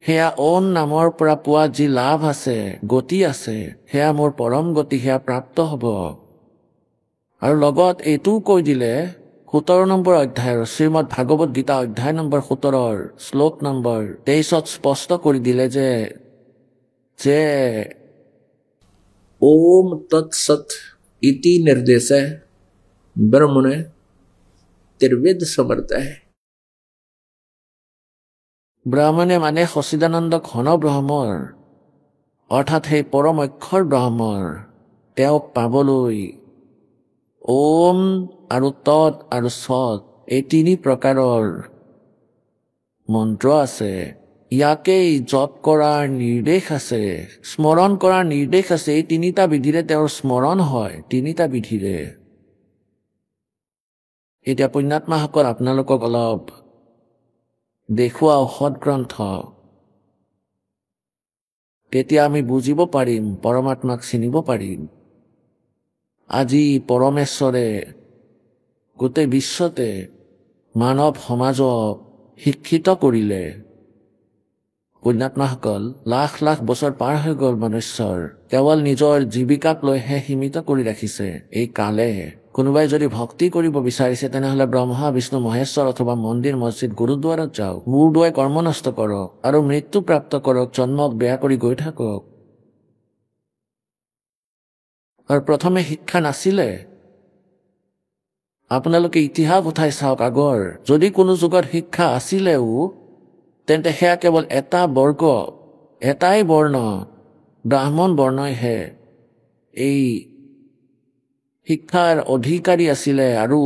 সেয়া ওম নামৰ পৰা পোৱা যি লাভ আছে, গতি আছে, সেয়া মোৰ পৰম গতি, সেয়া প্ৰাপ্ত হ'ব। আৰু লগত এইটোও কৈ দিলে 17 নম্বৰ অধ্যায়ৰ শ্ৰীমদ ভাগৱত গীতা অধ্যায় নম্বৰ 17 শ্লোক নম্বৰ 23 স্পষ্ট কৰি দিলে যে ओम तत्सत इति निर्देश ब्रह्मणे त्रिविध समर्थ है। ব্ৰাহ্মণে মানে সচিদানন্দ ঘন ব্ৰহ্মৰ, অৰ্থাৎ সেই পৰম অক্ষৰ ব্ৰহ্মৰ, তেওঁক পাবলৈ ওম আৰু তৎ আৰু সৎ এই 3 প্ৰকাৰৰ মন্ত্ৰ আছে। ইয়াকেই জপ কৰাৰ নিৰ্দেশ আছে, স্মৰণ কৰাৰ নিৰ্দেশ আছে। এই 3টা বিধিৰে তেওঁৰ স্মৰণ হয়, 3টা বিধিৰে। এতিয়া পুণ্যাত্মাসকল আপোনালোকক অলপ দেখুৱাও সৎ গ্ৰন্থ। তেতিয়া আমি বুজিব পাৰিম, পৰমাত্মাক চিনিব পাৰিম। আজি পৰমেশ্বৰে গোটেই বিশ্বতে মানৱ সমাজক শিক্ষিত কৰিলে। পুণ্যাত্মাসকল, লাখ লাখ বছৰ পাৰ হৈ গ'ল মনুষ্যৰ, কেৱল নিজৰ জীৱিকাক লৈহে সীমিত কৰি ৰাখিছে এই কালে। কোনোবাই যদি ভক্তি কৰিব বিচাৰিছে তেনেহলে ব্ৰহ্মা বিষ্ণু মহেশ্বৰ অথবা মন্দিৰ মছজিদ গুৰুদ্বাৰত যাওক, মূৰ দুৱাই কৰ্ম নষ্ট কৰক আৰু মৃত্যু প্ৰাপ্ত কৰক, জন্মক বেয়া কৰি গৈ থাকক। আৰু প্ৰথমে শিক্ষা নাছিলে। আপোনালোকে ইতিহাস উঠাই চাওক আগৰ, যদি কোনো যুগত শিক্ষা আছিলেও তেন্তে সেয়া কেৱল এটা বৰ্গ, এটাই বৰ্ণ, ব্ৰাহ্মণ বৰ্ণইহে এই শিক্ষাৰ অধিকাৰী আছিলে আৰু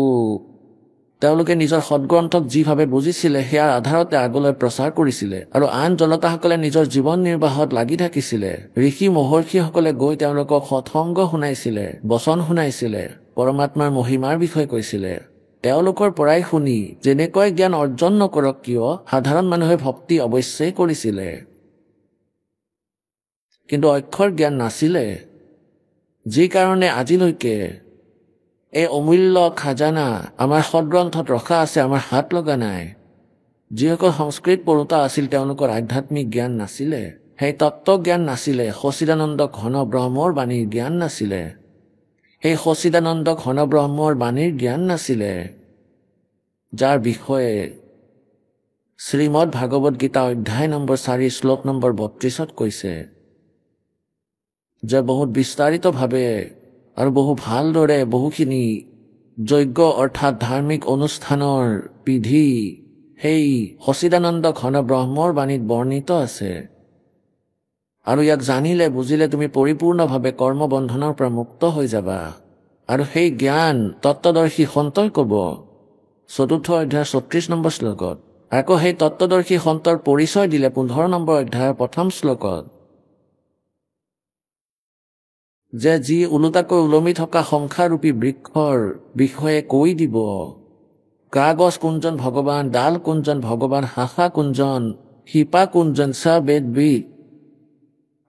তেওঁলোকে নিজৰ সদগ্ৰন্থক যিভাৱে বুজিছিলে সেয়াৰ আধাৰতে আগলৈ প্ৰচাৰ কৰিছিলে আৰু আন জনতাসকলে নিজৰ জীৱন নিৰ্বাহত লাগি থাকিছিলে। ঋষি মহৰ্ষিসকলে গৈ তেওঁলোকক সৎসংগ শুনাইছিলে, বচন শুনাইছিলে, পৰমাত্মাৰ মহিমাৰ বিষয়ে কৈছিলে। তেওঁলোকৰ পৰাই শুনি যেনেকৈ জ্ঞান অৰ্জন নকৰক কিয় সাধাৰণ মানুহে ভক্তি অৱশ্যেই কৰিছিলে, কিন্তু অক্ষৰ জ্ঞান নাছিলে। যি কাৰণে আজিলৈকে এই অমূল্য খাজানা আমাৰ সদগ্ৰন্থত ৰখা আছে, আমাৰ হাত লগা নাই। যিসকল সংস্কৃত পঢ়োতা আছিল তেওঁলোকৰ আধ্যাত্মিক জ্ঞান নাছিলে, সেই তত্ত্ব জ্ঞান নাছিলে, সচিদানন্দ ঘন ব্ৰহ্মৰ বাণীৰ জ্ঞান নাছিলে, সেই সচিদানন্দ ঘন ব্ৰহ্মৰ বাণীৰ জ্ঞান নাছিলে, যাৰ বিষয়ে শ্ৰীমদ ভাগৱত গীতা অধ্যায় নম্বৰ 4 শ্লোক নম্বৰ 32 কৈছে যে বহুত বিস্তাৰিতভাৱে আৰু বহু ভালদৰে বহুখিনি যজ্ঞ অৰ্থাৎ ধাৰ্মিক অনুষ্ঠানৰ বিধি সেই সচিদানন্দ ঘন ব্ৰহ্মৰ বাণীত বৰ্ণিত আছে। আৰু ইয়াক জানিলে বুজিলে তুমি পৰিপূৰ্ণভাৱে কৰ্মবন্ধনৰ পৰা মুক্ত হৈ যাবা। আৰু সেই জ্ঞান তত্ত্বদৰ্শী সন্তই ক'ব 4ৰ্থ অধ্যায় 36 নম্বৰ শ্লোকত। আকৌ সেই তত্ত্বদৰ্শী সন্তৰ পৰিচয় দিলে 15 নম্বৰ অধ্যায়ৰ 1ম শ্লোকত, যে যি ওলোটাকৈ ওলমি থকা সংসাৰৰূপী বৃক্ষৰ বিষয়ে কৈ দিব, গা গছ কোনজন ভগৱান, ডাল কোনজন ভগৱান, শাখা কোনজন, শিপা কোনজন, চ বেদবিদ,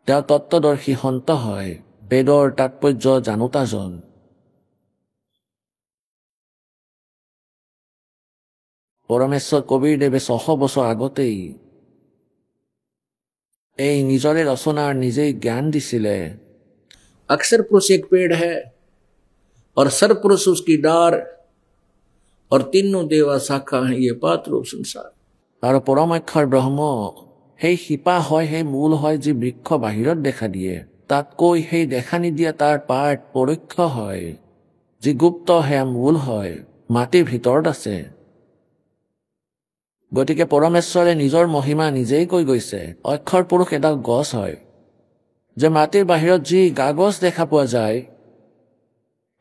তেওঁ তত্ত্বদৰ্শী সন্ত হয়, বেদৰ তাৎপৰ্য জানোতাজন। পৰমেশ্বৰ কবিৰদেৱে 600 বছৰ আগতেই এই নিজৰে ৰচনাৰ নিজেই জ্ঞান দিছিলে। अक्षर पुरुष एक पेड़ है और सर पुरुष उसकी डार और तीनों देवा शाखा हैं ये पात रूप संसार। আৰু পৰমাক্ষৰ ব্ৰহ্ম সেই শিপা হয়, সেই মূল হয়, যি বৃক্ষ বাহিৰত দেখা দিয়ে, তাতকৈ সেই দেখা নিদিয়া তাৰ পাত পৰোক্ষ হয়, যি গুপ্ত সেয়া মূল হয়, মাটিৰ ভিতৰত আছে। গতিকে পৰমেশ্বৰে নিজৰ মহিমা নিজেই কৈ গৈছে। অক্ষৰ পুৰুষ এডাল গছ হয়, যে মাটিৰ বাহিৰত যি গাগছ দেখা পোৱা যায়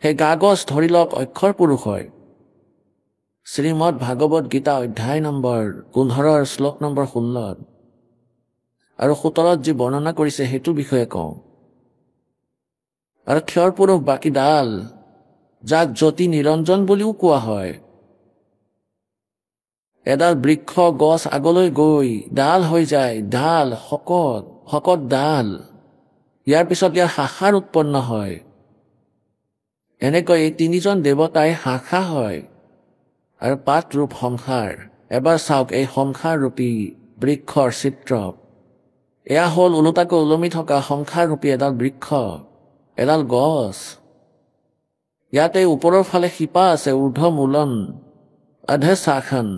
সেই গাগছ ধৰি লওক অক্ষৰ পুৰুষ হয়। শ্ৰীমদ ভাগৱত গীতা অধ্যায় নম্বৰ 15 শ্লোক নম্বৰ 16 আৰু 17 যি বৰ্ণনা কৰিছে সেইটো বিষয়ে কওঁ। আৰু ক্ষৰ পুৰুষ বাকী ডাল, যাক জ্যোতি নিৰঞ্জন বুলিও কোৱা হয়। এডাল বৃক্ষ গছ আগলৈ গৈ ডাল হৈ যায়, ডাল শকত শকত ডাল, ইয়াৰ পিছত ইয়াৰ শাখাৰ উৎপন্ন হয়। এনেকৈ এই 3জন দেৱতাই শাখা হয় আৰু পাত ৰূপ সংসাৰ। এবাৰ চাওক এই সংসাৰ ৰূপী বৃক্ষৰ চিত্ৰ। এয়া হ'ল ওলোটাকৈ ওলমি থকা সংসাৰ ৰূপী এডাল বৃক্ষ, এডাল গছ। ইয়াতে ওপৰৰ ফালে শিপা আছে, ঊৰ্ধ্ব মূলন অধে শাখান।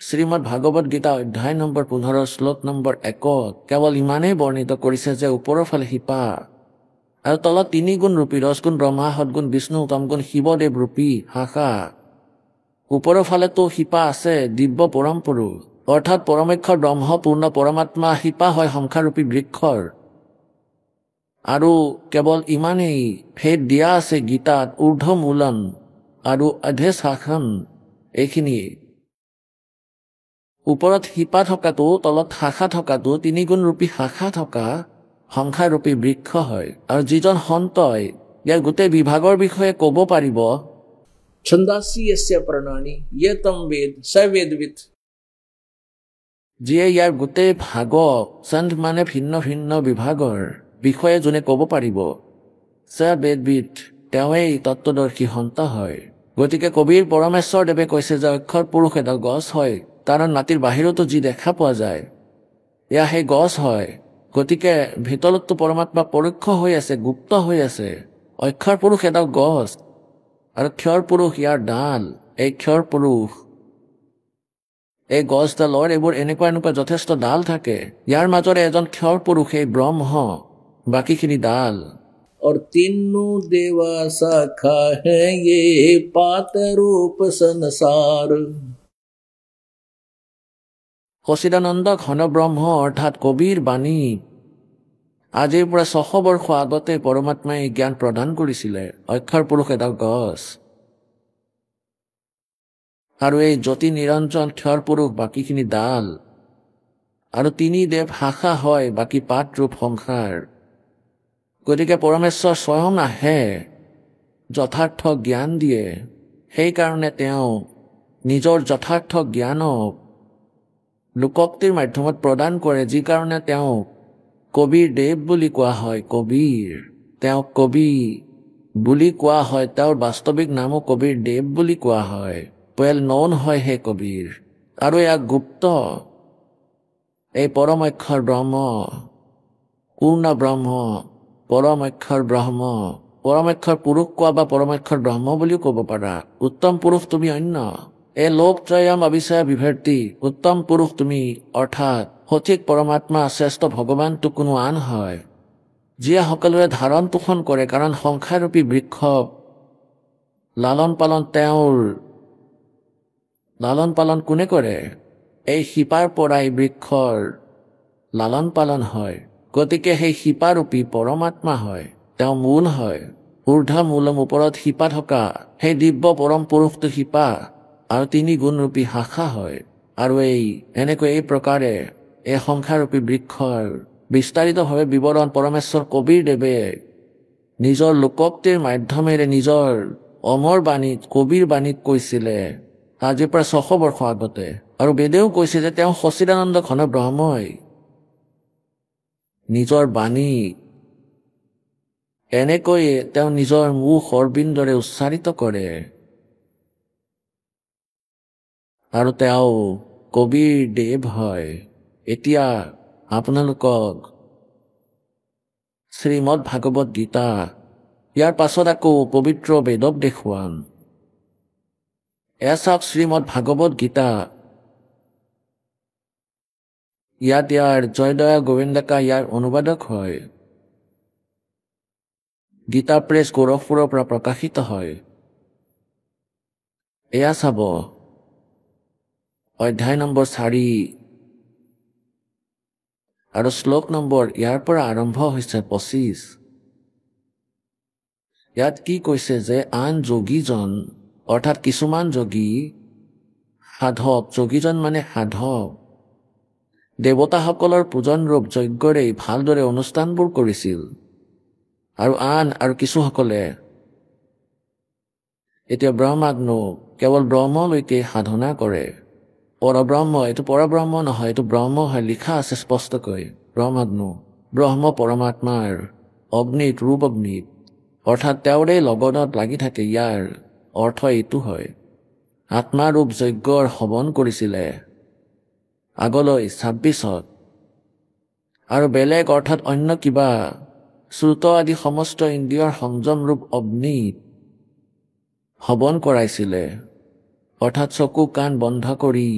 শ্ৰীমদ ভাগৱত গীতা অধ্যায় নম্বৰ 15 শ্লোক নম্বৰ 1 কেৱল ইমানেই বৰ্ণিত কৰিছে যে ওপৰৰ ফালে শিপা আৰু তলত 3 গুণ ৰূপী ৰসগুণ ব্ৰহ্মা, সদগুণ বিষ্ণু, উত্তম গুণ শিৱদেৱ ৰূপী শাখা। ওপৰৰ ফালেতো শিপা আছে, দিব্য পৰম পুৰুষ অৰ্থাৎ পৰমেক্ষৰ ব্ৰহ্ম পূৰ্ণ পৰমাত্মা শিপা হয় সংসাৰৰূপী বৃক্ষৰ। আৰু কেৱল ইমানেই ভেদ দিয়া আছে গীতাত, ঊৰ্ধ্ব মূলন আৰু অধে শাখান। এইখিনিয়ে ওপৰত শিপা থকাটো, তলত শাখা থকাটো, 3 গুণ ৰূপী শাখা থকা সংসাৰৰূপী বৃক্ষ হয়। আৰু যিজন সন্তই ইয়াৰ গোটেই বিভাগৰ বিষয়ে ক'ব পাৰিব, छंदासी यस्य प्रणानी ये तम वेद स वेदविद, যিয়ে ইয়াৰ গোটেই ভাগক সন্ধ মানে ভিন্ন ভিন্ন বিভাগৰ বিষয়ে যোনে ক'ব পাৰিব চ বেদবিদ তেওঁৱেই তত্ত্বদৰ্শী সন্ত হয়। গতিকে কবিৰ পৰমেশ্বৰ দেৱে কৈছে যে অক্ষৰ পুৰুষ এডাল গছ হয়, কাৰণ মাটিৰ বাহিৰতো যি দেখা পোৱা যায় এয়া সেই গছ হয়। গতিকে ভিতৰতো পৰমাত্মা পৰোক্ষ হৈ আছে, গুপ্ত হৈ আছে। অক্ষৰ পুৰুষ এডাল গছ আৰু ক্ষৰ পুৰুষ ইয়াৰ ডাল। এই ক্ষৰ পুৰুষ এই গছডালৰ এইবোৰ এনেকুৱা এনেকুৱা যথেষ্ট ডাল থাকে, ইয়াৰ মাজৰে এজন ক্ষৰ পুৰুষ এই ব্ৰহ্ম, বাকীখিনি ডাল। और तीनों देवा शाखा है ये पात रूप संसार। সচিদানন্দ ঘন ব্ৰহ্ম অৰ্থাৎ কবিৰ বাণী আজিৰ পৰা 600 বৰ্ষ আগতে পৰমাত্মাই জ্ঞান প্ৰদান কৰিছিলে। অক্ষৰ পুৰুষ এডাল গছ আৰু এই জ্যোতি নিৰঞ্জন ক্ষৰ পুৰুষ বাকীখিনি ডাল, আৰু তিনি দেৱ শাখা হয় বাকী পাত ৰূপ সংসাৰ। গতিকে পৰমেশ্বৰ স্বয়ং আহে, যথাৰ্থ জ্ঞান দিয়ে। সেইকাৰণে তেওঁ নিজৰ যথাৰ্থ জ্ঞানক লোকোক্তিৰ মাধ্যমত প্ৰদান কৰে, যি কাৰণে তেওঁক কবিৰ দেৱ বুলি কোৱা হয়। কবিৰ তেওঁক কবি বুলি কোৱা হয়, তেওঁৰ বাস্তৱিক নামো কবিৰ দেৱ বুলি কোৱা হয়। ৱেল নন হয় সেই কবিৰ। আৰু এয়া গুপ্ত, এই পৰম অক্ষৰ ব্ৰহ্ম, পূৰ্ণ ব্ৰহ্ম, পৰম অক্ষৰ ব্ৰহ্ম। পৰম অক্ষৰ পুৰুষ কোৱা বা পৰম অক্ষৰ ব্ৰহ্ম বুলিও ক'ব পাৰা। উত্তম পুৰুষ তুমি অন্য, এই লোকত্ৰয়ম অবিষয় বিভৰ্তি। উত্তম পুৰুষ তুমি অৰ্থাৎ সঠিক পৰমাত্মা শ্ৰেষ্ঠ ভগৱানটো কোনো আন হয়, যিয়ে সকলোৰে ধাৰণ পোষণ কৰে। কাৰণ সংসাৰৰূপী বৃক্ষ লালন পালন তেওঁৰ লালন পালন কোনে কৰে? এই শিপাৰ পৰাই বৃক্ষৰ লালন পালন হয়। গতিকে সেই শিপাৰূপী পৰমাত্মা হয়, তেওঁ মূল হয়। ঊৰ্ধ মূলম ওপৰত শিপা থকা সেই দিব্য পৰম পুৰুষটো শিপা আৰু তিনি গুণৰূপী শাখা হয়। আৰু এনেকৈ এই প্ৰকাৰে এই সংসাৰৰূপী বৃক্ষৰ বিস্তাৰিতভাৱে বিৱৰণ পৰমেশ্বৰ কবিৰ দেৱে নিজৰ লোকোক্তিৰ মাধ্যমেৰে নিজৰ অমৰ বাণীত কবিৰ বাণীত কৈছিলে আজিৰ পৰা 600 বৰ্ষ আগতে। আৰু বেদেও কৈছে যে তেওঁ সচিদানন্দ ঘন ব্ৰহ্মই নিজৰ বাণী এনেকৈয়ে তেওঁ নিজৰ মুখ অৰবিন্দৰে উচ্চাৰিত কৰে। আৰু তেওঁ কবিৰ দেৱ হয়। এতিয়া আপোনালোকক শ্ৰীমদ ভাগৱত গীতা, ইয়াৰ পাছত আকৌ পবিত্ৰ বেদক দেখুৱাম। এয়া চাওক শ্ৰীমদ ভাগৱত গীতা। ইয়াৰ জয়দয়া গোবিন্দকা ইয়াৰ অনুবাদক হয়। গীতা প্ৰেছ গোৰখপুৰৰ পৰা প্ৰকাশিত হয়। এয়া চাব অধ্যায় নম্বৰ 4 আৰু শ্লোক নম্বৰ ইয়াৰ পৰা আৰম্ভ হৈছে 25। ইয়াত কি কৈছে যে আন যোগীজন অৰ্থাৎ কিছুমান যোগী সাধক, যোগীজন মানে সাধক, দেৱতাসকলৰ পূজন ৰূপ যজ্ঞৰে ভালদৰে অনুষ্ঠানবোৰ কৰিছিল। আৰু কিছুসকলে এতিয়া ব্ৰহ্মাগ্নো কেৱল ব্ৰহ্মলৈকে সাধনা কৰে। পৰব্ৰহ্ম, এইটো পৰব্ৰহ্ম নহয়, এইটো ব্ৰহ্ম হয়, লিখা আছে স্পষ্টকৈ। ব্ৰহ্মাগ্নো ব্ৰহ্ম পৰমাত্মাৰ অগ্নিত, ৰূপ অগ্নিত, অৰ্থাৎ তেওঁৰে লগনত লাগি থাকে। ইয়াৰ অৰ্থ এইটো হয়, আত্মাৰূপ যজ্ঞৰ হৱন কৰিছিলে আগলৈ 26ত। আৰু বেলেগ অৰ্থাৎ অন্য কিবা শ্ৰুত আদি সমস্ত ইন্দ্ৰিয়ৰ সংযম ৰূপ অগ্নিত হৱন কৰাইছিলে, অৰ্থাৎ চকু কাণ বন্ধ কৰি,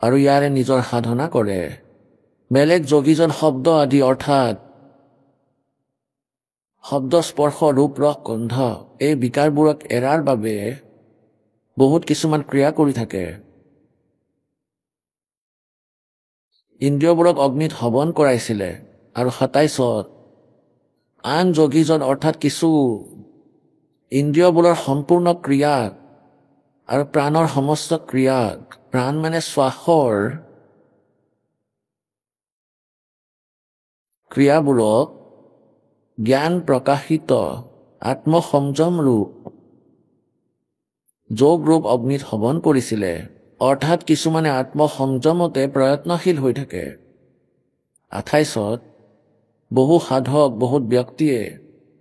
আৰু ইয়াৰে নিজৰ সাধনা কৰে। বেলেগ যোগীজন শব্দ আদি অৰ্থাৎ শব্দ, স্পৰ্শ, ৰূপ, ৰস, গন্ধ এই বিকাৰবোৰক এৰাৰ বাবে বহুত কিছুমান ক্ৰিয়া কৰি থাকে। ইন্দ্ৰিয়বোৰক অগ্নিত হৱন কৰাইছিলে। আৰু 27ত আন যোগীজন অৰ্থাৎ কিছু ইন্দ্ৰিয়বোৰৰ সম্পূৰ্ণ ক্ৰিয়াক আৰু প্ৰাণৰ সমস্ত ক্ৰিয়াক, প্ৰাণ মানে শ্বাসৰ ক্ৰিয়াবোৰক জ্ঞান প্ৰকাশিত আত্মসংযম ৰূপ যোগ ৰূপ অগ্নিত হৱন কৰিছিলে। অৰ্থাৎ কিছুমানে আত্মসংযমতে প্ৰয়ত্নশীল হৈ থাকে। 28ত বহু সাধক বহুত ব্যক্তিয়ে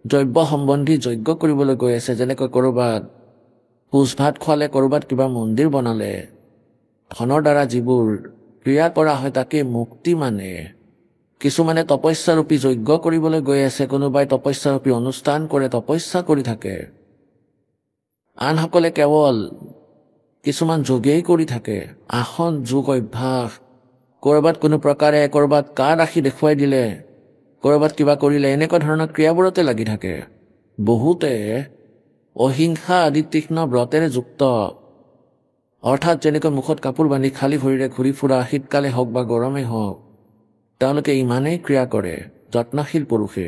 দ্ৰব্য সম্বন্ধী যজ্ঞ কৰিবলৈ গৈ আছে, যেনেকৈ ক'ৰবাত ভোজ ভাত খোৱালে, ক'ৰবাত কিবা মন্দিৰ বনালে, ধনৰ দ্বাৰা যিবোৰ ক্ৰিয়া কৰা হয় তাকে মুক্তি মানে। কিছুমানে তপস্যাৰূপী যজ্ঞ কৰিবলৈ গৈ আছে, কোনোবাই তপস্যাৰূপী অনুষ্ঠান কৰে, তপস্যা কৰি থাকে। আনসকলে কেৱল কিছুমান যোগেই কৰি থাকে, আসন যোগ অভ্যাস, ক'ৰবাত কোনো প্ৰকাৰে ক'ৰবাত কা ৰাখি দেখুৱাই দিলে, ক'ৰবাত কিবা কৰিলে, এনেকুৱা ধৰণৰ ক্ৰিয়াবোৰতে লাগি থাকে। বহুতে অহিংসা আদি তীক্ষ্ণ ব্ৰতেৰে যুক্ত, অৰ্থাৎ যেনেকৈ মুখত কাপোৰ বান্ধি খালী ভৰিৰে ঘূৰি ফুৰা, শীতকালে হওক বা গৰমেই হওক, তেওঁলোকে ইমানেই ক্ৰিয়া কৰে, যত্নশীল পুৰুষে।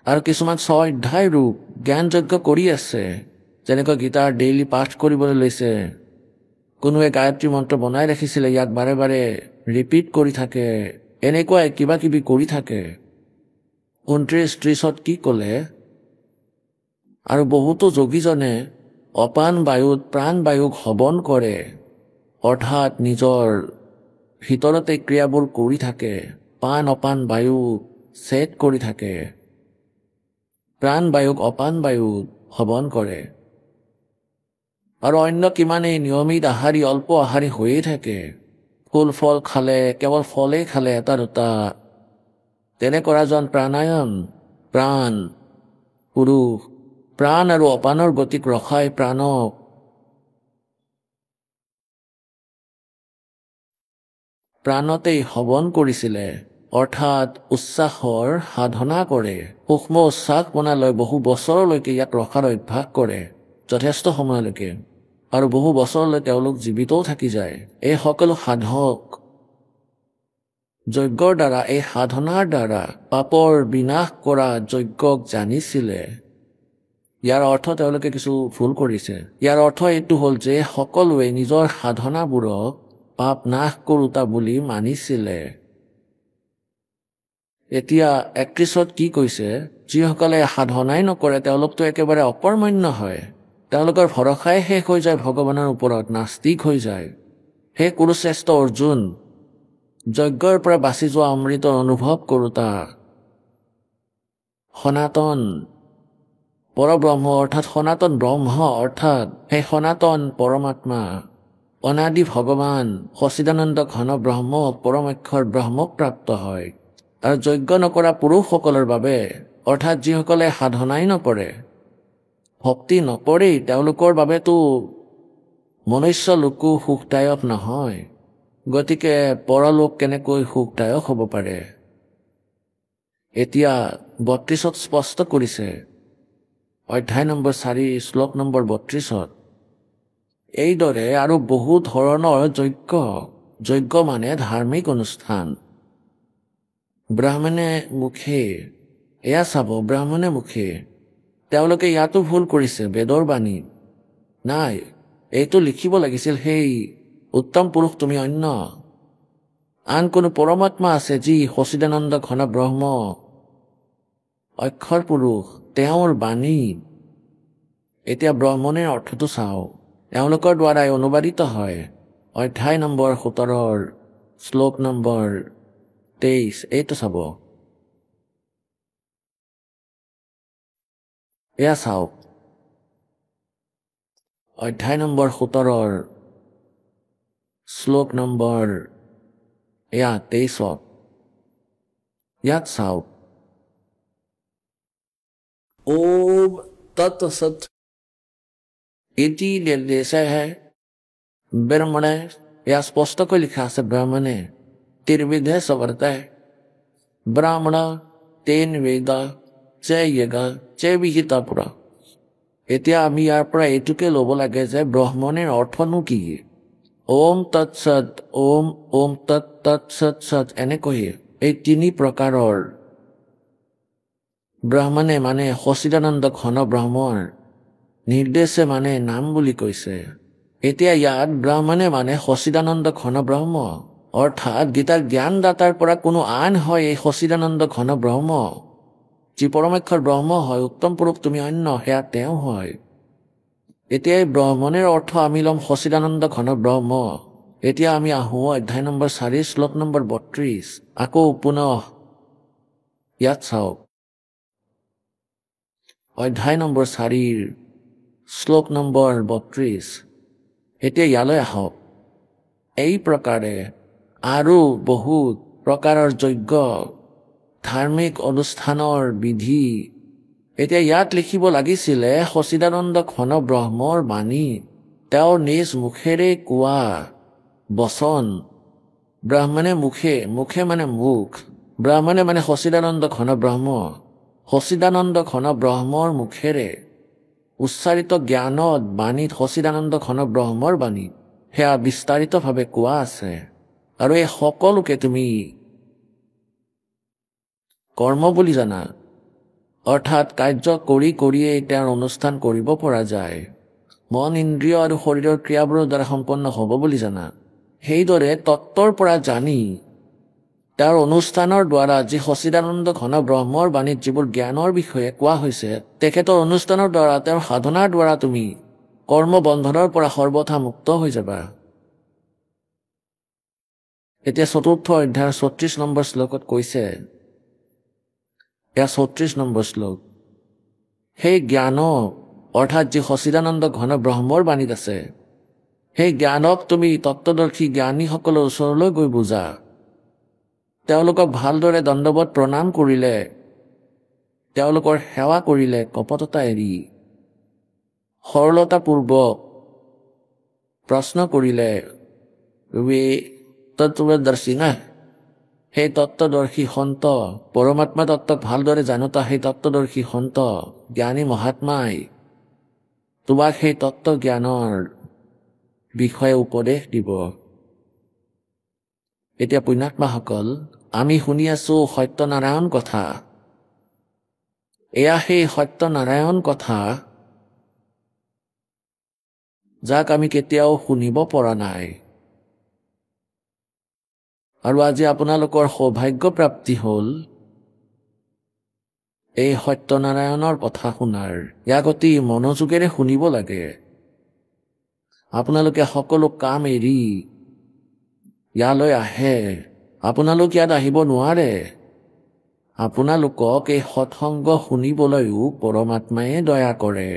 আৰু কিছুমান স্ব-অধ্যায় ৰূপ জ্ঞান যজ্ঞ কৰি আছে, যেনেকৈ গীতাৰ ডেইলি পাঠ কৰিবলৈ লৈছে, কোনোৱে গায়ত্ৰী মন্ত্ৰ বনাই ৰাখিছিলে, ইয়াক বাৰে বাৰে ৰিপিট কৰি থাকে, এনেকুৱাই কিবা কিবি কৰি থাকে। 29-30ত কি ক'লে? আৰু বহুতো যোগীজনে অপান বায়ুত প্ৰাণবায়ুক হৱন কৰে, অৰ্থাৎ নিজৰ ভিতৰতে ক্ৰিয়াবোৰ কৰি থাকে, পান অপান বায়ু ছেট কৰি থাকে, প্ৰাণবায়ুক অপান বায়ুত হৱন কৰে। আৰু অন্য কিমানেই নিয়মিত আহাৰী, অল্প আহাৰী হৈয়ে থাকে, ফুল ফল খালে, কেৱল ফলেই খালে এটা দুটা, তেনে কৰাজন প্ৰাণায়াম, প্ৰাণ পুৰুষ, প্ৰাণ আৰু অপানৰ গতিক ৰখাই প্ৰাণক প্ৰাণতেই হৱন কৰিছিলে, অৰ্থাৎ উচ্ছ্বাসৰ সাধনা কৰে, সূক্ষ্ম উচ্ছ্বাস বনালৈ বহু বছৰলৈকে ইয়াক ৰখাৰ অভ্যাস কৰে, যথেষ্ট সময়লৈকে, আৰু বহু বছৰলৈ তেওঁলোক জীৱিতও থাকি যায়। এই সকলো সাধক যজ্ঞৰ দ্বাৰা, এই সাধনাৰ দ্বাৰা পাপৰ বিনাশ কৰা যজ্ঞক জানিছিলে। ইয়াৰ অৰ্থ তেওঁলোকে কিছু ভুল কৰিছে। ইয়াৰ অৰ্থ এইটো হ'ল যে সকলোৱে নিজৰ সাধনাবোৰক পাপ নাশ কৰোতা বুলি মানিছিলে। এতিয়া 31ত কি কৈছে? যিসকলে সাধনাই নকৰে তেওঁলোকতো একেবাৰে অকৰ্মণ্য হয়, তেওঁলোকৰ ভৰসাই শেষ হৈ যায় ভগৱানৰ ওপৰত, নাস্তিক হৈ যায়। হে কুৰুশ্ৰেষ্ঠ অৰ্জুন, যজ্ঞৰ পৰা বাচি যোৱা অমৃতৰ অনুভৱ কৰোতা সনাতন পৰব্ৰহ্ম, অৰ্থাৎ সনাতন ব্ৰহ্ম, অৰ্থাৎ সেই সনাতন পৰমাত্মা অনাদি ভগৱান সচিদানন্দ ঘন ব্ৰহ্ম পৰমাক্ষৰ ব্ৰহ্মক প্ৰাপ্ত হয়। আৰু যজ্ঞ নকৰা পুৰুষসকলৰ বাবে, অৰ্থাৎ যিসকলে সাধনাই নকৰে, ভক্তি নকৰেই, তেওঁলোকৰ বাবেতো মনুষ্য লোকো সুখদায়ক নহয়, গতিকে পৰলোক কেনেকৈ সুখদায়ক হ'ব পাৰে? এতিয়া 32ত স্পষ্ট কৰিছে, অধ্যায় নম্বৰ 4 শ্লোক নম্বৰ 32ত, এইদৰে আৰু বহু ধৰণৰ যজ্ঞ মানে ধাৰ্মিক অনুষ্ঠান। ব্ৰাহ্মণে মুখে, এয়া চাব, ব্ৰাহ্মণে মুখে, তেওঁলোকে ইয়াতো ভুল কৰিছে, বেদৰ বাণী নাই, এইটো লিখিব লাগিছিল, সেই উত্তম পুৰুষ তুমি অন্য, আন কোনো পৰমাত্মা আছে যি সচিদানন্দ ঘন ব্ৰহ্ম অক্ষৰ পুৰুষ, তেওঁৰ বাণী। এতিয়া ব্ৰাহ্মণৰ অৰ্থটো চাওঁ, এওঁলোকৰ দ্বাৰাই অনুবাদিত হয়। অধ্যায় নম্বৰ 17 শ্লোক নম্বৰ 23, এইটো চাব, এয়া চাওক, অধ্যায় নম্বৰ 17 শ্লোক নম্বৰ 23, ইয়াত চাওক, ओम तत्सत इति निर्देश है ब्रह्मणे, या स्पष्टকৈ লিখা আছে, ব্ৰাহ্মণে ত্ৰিবিধে সবৰ্তে, ব্ৰাহ্মণ তেন বেদ চেয়গ চেবিহিতা পুৰা। এতিয়া আমি ইয়াৰ পৰা এইটোকে ল'ব লাগে যে ব্ৰাহ্মণৰ অৰ্থনো কি? ওম তৎসৎ, ওম ওম তৎসৎ সৎ, এনেকৈ এই তিনি প্ৰকাৰৰ ব্ৰাহ্মণে মানে সচিদানন্দ ঘন ব্ৰহ্মৰ নিৰ্দেশে মানে নাম বুলি কৈছে। এতিয়া ইয়াত ব্ৰাহ্মণে মানে সচিদানন্দ ঘন ব্ৰহ্ম, অৰ্থাৎ গীতাৰ জ্ঞানদাতাৰ পৰা কোনো আন হয় এই সচিদানন্দ ঘন ব্ৰহ্ম, যি পৰমাক্ষৰ ব্ৰহ্ম হয়, উত্তম পুৰুষ তুমি অন্য, সেয়া তেওঁ হয়। এতিয়া এই ব্ৰহ্মণেৰ অৰ্থ আমি ল'ম সচিদানন্দ ঘন ব্ৰহ্ম। এতিয়া আমি আহোঁ অধ্যায় নম্বৰ 4 শ্লোক নম্বৰ 32। আকৌ পুনঃ ইয়াত চাওক, অধ্যায় নম্বৰ 4 শ্লোক নম্বৰ 32। এতিয়া ইয়ালৈ আহক। এই প্ৰকাৰে আৰু বহুত প্ৰকাৰৰ যজ্ঞ, ধাৰ্মিক অনুষ্ঠানৰ বিধি। এতিয়া ইয়াত লিখিব লাগিছিলে সচিদানন্দ ঘন ব্ৰহ্মৰ বাণী, তেওঁৰ নিজ মুখেৰে কোৱা বচন। ব্ৰাহ্মণে মুখে, মুখে মানে মুখ, ব্ৰাহ্মণে মানে সচিদানন্দ ঘন ব্ৰহ্ম, সচিদানন্দ ঘন ব্ৰহ্মৰ মুখেৰে উচ্চাৰিত জ্ঞানত বাণীত সচিদানন্দ ঘন ব্ৰহ্মৰ বাণী সেয়া বিস্তাৰিতভাৱে কোৱা আছে। আৰু এই সকলোকে তুমি কৰ্ম বুলি জানা, অৰ্থাৎ কাৰ্য কৰি কৰিয়েই তেওঁৰ অনুষ্ঠান কৰিব পৰা যায়, মন ইন্দ্ৰিয় আৰু শৰীৰৰ ক্ৰিয়াবোৰৰ দ্বাৰা সম্পন্ন হ'ব বুলি জানা। সেইদৰে তত্ত্বৰ পৰা জানি তেওঁৰ অনুষ্ঠানৰ দ্বাৰা যি সচিদানন্দ ঘন ব্ৰহ্মৰ বাণীত যিবোৰ জ্ঞানৰ বিষয়ে কোৱা হৈছে, তেখেতৰ অনুষ্ঠানৰ দ্বাৰা, তেওঁৰ সাধনাৰ দ্বাৰা তুমি কৰ্মবন্ধনৰ পৰা সৰ্বথা মুক্ত হৈ যাবা। এতিয়া 4ৰ্থ অধ্যায়ৰ 36 নম্বৰ শ্লোকত কৈছে, এয়া 34 নম্বৰ শ্লোক, সেই জ্ঞানক অৰ্থাৎ যি সচিদানন্দ ঘন ব্ৰহ্মৰ বাণীত আছে, সেই জ্ঞানক তুমি তত্ত্বদৰ্শী জ্ঞানীসকলৰ ওচৰলৈ গৈ বুজা। তেওঁলোকক ভালদৰে দণ্ডৱত প্ৰণাম কৰিলে, তেওঁলোকৰ সেৱা কৰিলে কপটতা এৰি, সৰলতাপূৰ্বক প্ৰশ্ন কৰিলে, ৱে তত্ত্বদৰ্শী না, সেই তত্ত্বদৰ্শী সন্ত, পৰমাত্মা তত্ত্বক ভালদৰে জানোতা সেই তত্ত্বদৰ্শী সন্ত জ্ঞানী মহাত্মাই তোমাক সেই তত্ত্ব জ্ঞানৰ বিষয়ে উপদেশ দিব। এতিয়া পুণ্যাত্মাসকল, আমি শুনি আছো সত্যনাৰায়ণ কথা। এয়া সেই সত্যনাৰায়ণ কথা যাক আমি কেতিয়াও শুনিব পৰা নাই। আৰু আজি আপোনালোকৰ সৌভাগ্য প্ৰাপ্তি হ'ল এই সত্যনাৰায়ণৰ কথা শুনাৰ। ইয়াক অতি মনোযোগেৰে শুনিব লাগে। আপোনালোকে সকলো কাম এৰি ইয়ালৈ আহে, আপোনালোক ইয়াত আহিব নোৱাৰে। আপোনালোকক এই সৎসংগ শুনিবলৈও পৰমাত্মাই দয়া কৰে,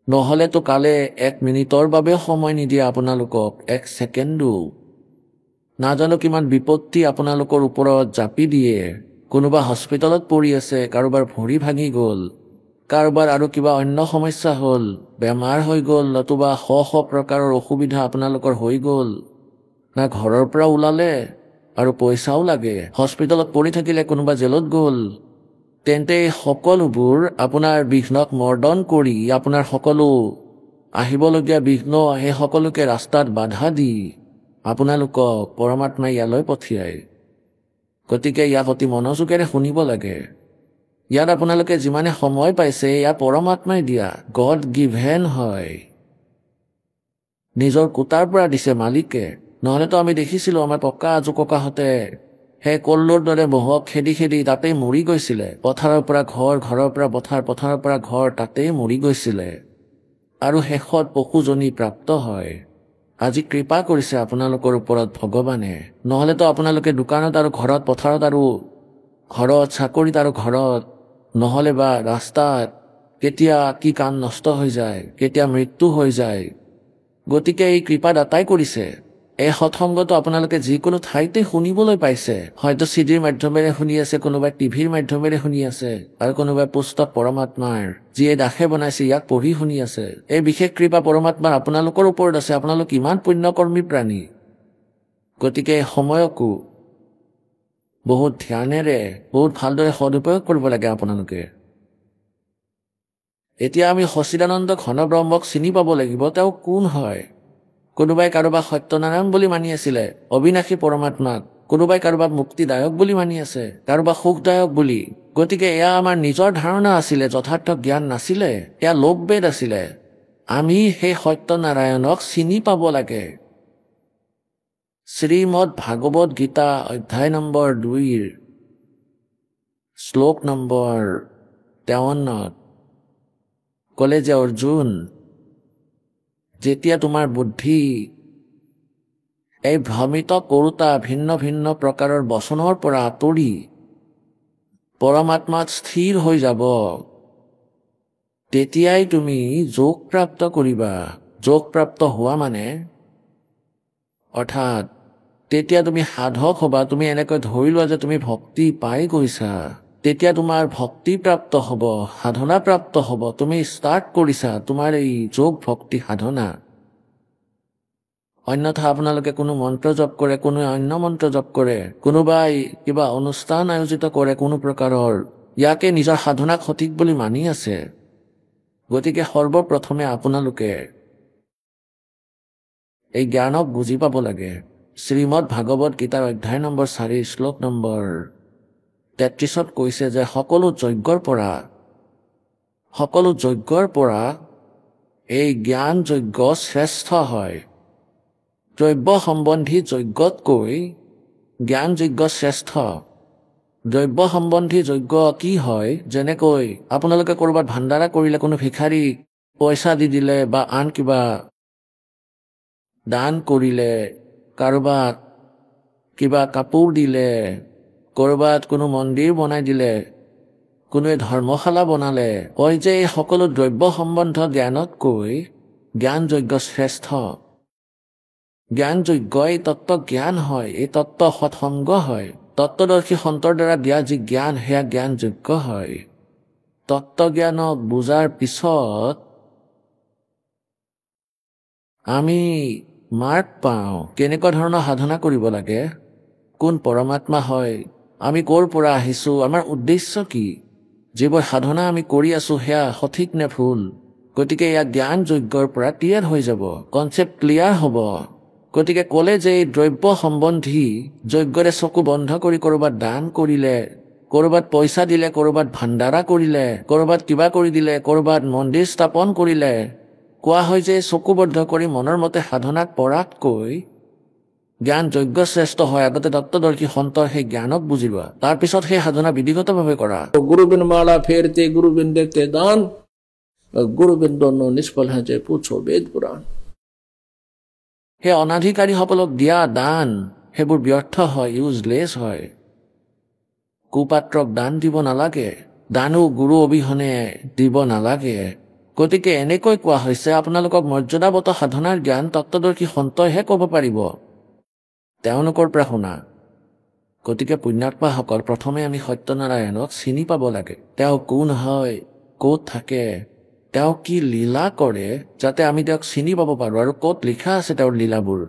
নহলেতো কালে 1 মিনিটৰ বাবে সময় নিদিয়ে আপোনালোকক, 1 ছেকেণ্ডো। নাজানো কিমান বিপত্তি আপোনালোকৰ ওপৰত জাপি দিয়ে। কোনোবা হস্পিটেলত পৰি আছে, কাৰোবাৰ ভৰি ভাঙি গ'ল, কাৰোবাৰ আৰু কিবা অন্য সমস্যা হ'ল, বেমাৰ হৈ গ'ল, নতুবা শ প্ৰকাৰৰ অসুবিধা আপোনালোকৰ হৈ গ'ল। না ঘৰৰ পৰা ওলালে আৰু পইচাও লাগে, হস্পিটেলত পৰি থাকিলে, কোনোবা জেলত গ'ল। তেন্তে সকলোবোৰ আপোনাৰ বিঘ্নক মৰ্দন কৰি, আপোনাৰ সকলো আহিবলগীয়া বিঘ্ন সেই সকলোকে ৰাস্তাত বাধা দি আপোনালোকক পৰমাত্মাই ইয়ালৈ পঠিয়ায়। গতিকে ইয়াক অতি মনোযোগেৰে শুনিব লাগে। ইয়াত আপোনালোকে যিমানে সময় পাইছে, ইয়াত পৰমাত্মাই দিয়া, গড গিভেন হয়, নিজৰ কোটাৰ পৰা দিছে মালিকে। নহলেতো আমি দেখিছিলো আমাৰ ককা আজু ককাহঁতে সেই কল্লোৰ দৰে মহক খেদি খেদি তাতেই মৰি গৈছিলে। পথাৰৰ পৰা ঘৰ, ঘৰৰ পৰা পথাৰ, পথাৰৰ পৰা ঘৰ, তাতেই মৰি গৈছিলে আৰু শেষত পশুজনী প্ৰাপ্ত হয়। আজি কৃপা কৰিছে আপোনালোকৰ ওপৰত ভগৱানে, নহলেতো আপোনালোকে দোকানত আৰু ঘৰত, পথাৰত আৰু ঘৰত, চাকৰিত আৰু ঘৰত, নহলে বা ৰাস্তাত কেতিয়া কি কাম নষ্ট হৈ যায়, কেতিয়া মৃত্যু হৈ যায়। গতিকে এই কৃপা দাতাই কৰিছে। এই সৎসংগটো আপোনালোকে যিকোনো ঠাইতে শুনিবলৈ পাইছে। হয়তো চিডিৰ মাধ্যমেৰে শুনি আছে, কোনোবাই টিভিৰ মাধ্যমেৰে শুনি আছে, আৰু কোনোবাই পুস্তক পৰমাত্মাৰ যিয়ে দাসে বনাইছে ইয়াক পঢ়ি শুনি আছে। এই বিশেষ কৃপা পৰমাত্মাৰ আপোনালোকৰ ওপৰত আছে। আপোনালোক ইমান পুণ্যকৰ্মী প্ৰাণী। গতিকে এই সময়কো বহুত ধ্যানেৰে, বহুত ভালদৰে সদুপয়োগ কৰিব লাগে আপোনালোকে। এতিয়া আমি সচিদানন্দ ঘন ব্ৰহ্মক চিনি পাব লাগিব, তেওঁ কোন হয়। কোনোবাই কাৰোবাক সত্যনাৰায়ণ বুলি মানি আছিলে, অবিনাশী পৰমাত্মাক। কোনোবাই কাৰোবাক মুক্তিদায়ক বুলি মানি আছে, কাৰোবাক সুখদায়ক বুলি। গতিকে এয়া আমাৰ নিজৰ ধাৰণা আছিলে, যথাৰ্থ জ্ঞান নাছিলে, এয়া লোকবেদ আছিলে। আমি সেই সত্যনাৰায়ণক চিনি পাব লাগে। শ্ৰীমদ ভাগৱত গীতা অধ্যায় নম্বৰ 2 শ্লোক নম্বৰ 53 ক'লে যে অৰ্জুন, যেতিয়া তোমাৰ বুদ্ধি এই ভ্ৰমিত কৰোতা ভিন্ন ভিন্ন প্ৰকাৰৰ বচনৰ পৰা আঁতৰি পৰমাত্মাত স্থিৰ হৈ যাব, তেতিয়াই তুমি যোগ প্ৰাপ্ত কৰিবা। যোগ প্ৰাপ্ত হোৱা মানে অৰ্থাৎ তেতিয়া তুমি সাধক হ'বা। তুমি এনেকৈ ধৰি লোৱা যে তুমি ভক্তি পাই গৈছা, তেতিয়া তোমাৰ ভক্তি প্ৰাপ্ত হ'ব, সাধনা প্ৰাপ্ত হ'ব। তুমি ষ্টাৰ্ট কৰিছা তোমাৰ এই যোগ ভক্তি সাধনা। অন্যথা আপোনালোকে কোনো মন্ত্ৰ জপ কৰে, কোনো অন্য মন্ত্ৰ জপ কৰে, কোনোবাই কিবা অনুষ্ঠান আয়োজিত কৰে কোনো প্ৰকাৰৰ, ইয়াকে নিজৰ সাধনাক সঠিক বুলি মানি আছে। গতিকে সৰ্বপ্ৰথমে আপোনালোকে এই জ্ঞানক বুজি পাব লাগে। শ্ৰীমদ ভাগৱত গীতাৰ অধ্যায় নম্বৰ 4 শ্লোক নম্বৰ 33 কৈছে যে সকলো যজ্ঞৰ পৰা এই জ্ঞান যজ্ঞ শ্ৰেষ্ঠ হয়। দ্ৰব্য সম্বন্ধী যজ্ঞতকৈ জ্ঞান যজ্ঞ শ্ৰেষ্ঠ। দ্ৰব্য সম্বন্ধী যজ্ঞ কি হয়? যেনেকৈ আপোনালোকে ক'ৰবাত ভাণ্ডাৰা কৰিলে, কোনো ভিখাৰী পইচা দি দিলে বা আন কিবা দান কৰিলে, কাৰোবাক কিবা কাপোৰ দিলে, ক'ৰবাত কোনো মন্দিৰ বনাই দিলে, কোনোৱে ধৰ্মশালা বনালে, কয় যে এই সকলো দ্ৰব্য সম্বন্ধ জ্ঞানতকৈ জ্ঞান যজ্ঞ শ্ৰেষ্ঠ। জ্ঞান যজ্ঞ এই তত্ত্ব জ্ঞান হয়, এই তত্ত্ব সৎসংগ হয়। তত্ত্বদৰ্শী সন্তৰ দ্বাৰা দিয়া যি জ্ঞান, সেয়া জ্ঞান যজ্ঞ হয়। তত্ত্বজ্ঞানক বুজাৰ পিছত আমি মাৰ্ক পাওঁ কেনেকুৱা ধৰণৰ সাধনা কৰিব লাগে, কোন পৰমাত্মা হয়, আমি ক'ৰ পৰা আহিছোঁ, আমাৰ উদ্দেশ্য কি, যিবোৰ সাধনা আমি কৰি আছোঁ সেয়া সঠিক নে ভুল। গতিকে এয়া জ্ঞান যজ্ঞৰ পৰা ক্লিয়াৰ হৈ যাব, কনচেপ্ট ক্লিয়াৰ হ'ব। গতিকে ক'লে যে এই দ্ৰব্য সম্বন্ধী যজ্ঞৰে চকু বন্ধ কৰি ক'ৰবাত দান কৰিলে, ক'ৰবাত পইচা দিলে, ক'ৰবাত ভাণ্ডাৰা কৰিলে, ক'ৰবাত কিবা কৰি দিলে, ক'ৰবাত মন্দিৰ স্থাপন কৰিলে, কোৱা হয় যে চকু বন্ধ কৰি মনৰ মতে সাধনাক কৰাতকৈ জ্ঞান যজ্ঞ শ্ৰেষ্ঠ হয়। আগতে তত্ত্বদৰ্শী সন্তৰ সেই জ্ঞানক বুজি লোৱা, তাৰপিছত সেই সাধনা বিধিগতভাৱে কৰা। गुरुबिंद माला फेरते गुरुबिंद देखते दान, गुरुबिंद दोनों निष्फल हैं जे पूछो वेद पुराण। সেই অনাধিকাৰীসকলক দিয়া দান সেইবোৰ ব্যৰ্থ হয়, ইউজলেছ হয়। কুপাত্ৰক দান দিব নালাগে, দানো গুৰু অবিহনে দিব নালাগে। গতিকে এনেকৈ কোৱা হৈছে আপোনালোকক মৰ্যাদাবত সাধনাৰ জ্ঞান তত্ত্বদৰ্শী সন্তইহে ক'ব পাৰিব, তেওঁলোকৰ পৰা শুনা। গতিকে পুণ্যাত্মাসকল, প্ৰথমে আমি সত্যনাৰায়ণক চিনি পাব লাগে। তেওঁ কোন হয়, ক'ত থাকে, তেওঁ কি লীলা কৰে, যাতে আমি তেওঁক চিনি পাব পাৰোঁ, আৰু ক'ত লিখা আছে তেওঁৰ লীলাবোৰ,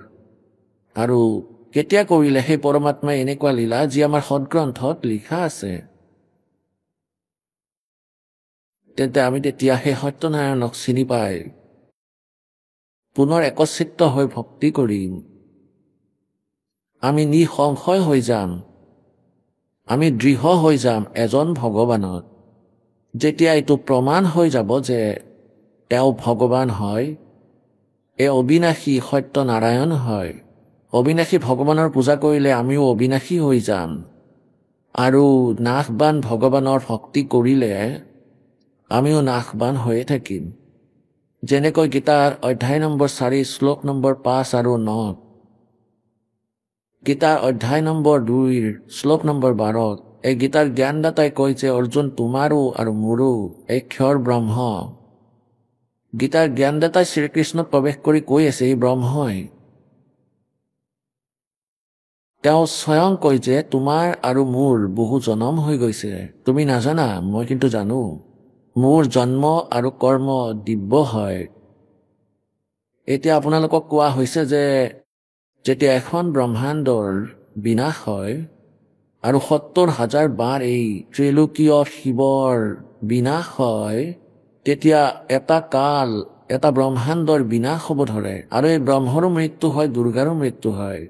আৰু কেতিয়া কৰিলে সেই পৰমাত্মাই এনেকুৱা লীলা যি আমাৰ সদগ্ৰন্থত লিখা আছে। তেন্তে আমি তেতিয়া সেই সত্যনাৰায়ণক চিনি পাই পুনৰ একচিত্ত হৈ ভক্তি কৰিম। আমি নিঃসংশয় হৈ যাম, আমি দৃঢ় হৈ যাম এজন ভগৱানত। যেতিয়া এইটো প্ৰমাণ হৈ যাব যে তেওঁ ভগৱান হয়, এই অবিনাশী সত্যনাৰায়ণ হয়, অবিনাশী ভগৱানৰ পূজা কৰিলে আমিও অবিনাশী হৈ যাম, আৰু নাশবান ভগৱানৰ ভক্তি কৰিলে আমিও নাশবান হৈয়ে থাকিম। যেনেকৈ গীতাৰ অধ্যায় নম্বৰ 4 শ্লোক নম্বৰ 5 আৰু 9, গীতাৰ অধ্যায় নম্বৰ 2 শ্লোক নম্বৰ 12, এই গীতাৰ জ্ঞানদাতাই কয় যে অৰ্জুন, তোমাৰো আৰু মোৰো এই ক্ষৰ ব্ৰহ্ম। গীতাৰ জ্ঞানদাতাই শ্ৰীকৃষ্ণত প্ৰৱেশ কৰি কৈ আছে এই ব্ৰহ্মই। তেওঁ স্বয়ং কয় যে তোমাৰ আৰু মোৰ বহু জনম হৈ গৈছে, তুমি নাজানা, মই কিন্তু জানো। মোৰ জন্ম আৰু কৰ্ম দিব্য হয়। এতিয়া আপোনালোকক কোৱা হৈছে যে যেতিয়া এখন ব্ৰহ্মাণ্ডৰ বিনাশ হয় আৰু ৭০,০০০ বাৰ এই ত্ৰিলোকীয় শিৱৰ বিনাশ হয়, তেতিয়া এটা কাল এটা ব্ৰহ্মাণ্ডৰ বিনাশ হ'ব ধৰে, আৰু এই ব্ৰহ্মৰো মৃত্যু হয়, দুৰ্গাৰো মৃত্যু হয়,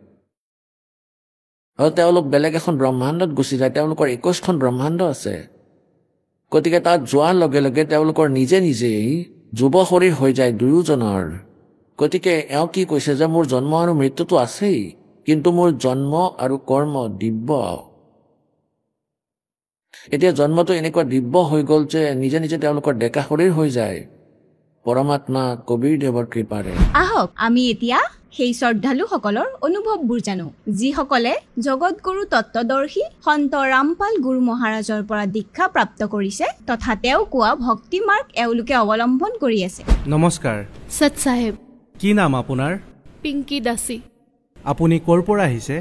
আৰু তেওঁলোক বেলেগ এখন ব্ৰহ্মাণ্ডত গুচি যায়। তেওঁলোকৰ ২১খন ব্ৰহ্মাণ্ড আছে। গতিকে তাত যোৱাৰ লগে লগে তেওঁলোকৰ নিজে নিজেই যুৱ শৰীৰ হৈ যায় দুয়োজনৰ। গতিকে এওঁ কি কৈছে যে মোৰ জন্ম আৰু মৃত্যুটো আছেই, কিন্তু মোৰ জন্ম আৰু কৰ্ম দিব্য। এতিয়া জন্মটো এনেকুৱা দিব্য হৈ গ'ল যে নিজে নিজে তেওঁলোকৰ ডেকা শৰীৰ হৈ যায়, পৰমাত্মা কবীৰদেৱৰ কৃপাৰে। আহক আমি এতিয়া সেই শ্ৰদ্ধালুসকলৰ অনুভৱবোৰ জানো, যিসকলে জগতগুৰু তত্ত্বদৰ্শী সন্ত ৰামপাল গুৰু মহাৰাজৰ পৰা দীক্ষা প্ৰাপ্ত কৰিছে তথা তেওঁ কোৱা ভক্তি মাৰ্গ এওঁলোকে অৱলম্বন কৰি আছে। নমস্কাৰ। সত চাহেব। কি নাম আপোনাৰ? পিংকি দাসী। আপুনি ক'ৰ পৰা আহিছে?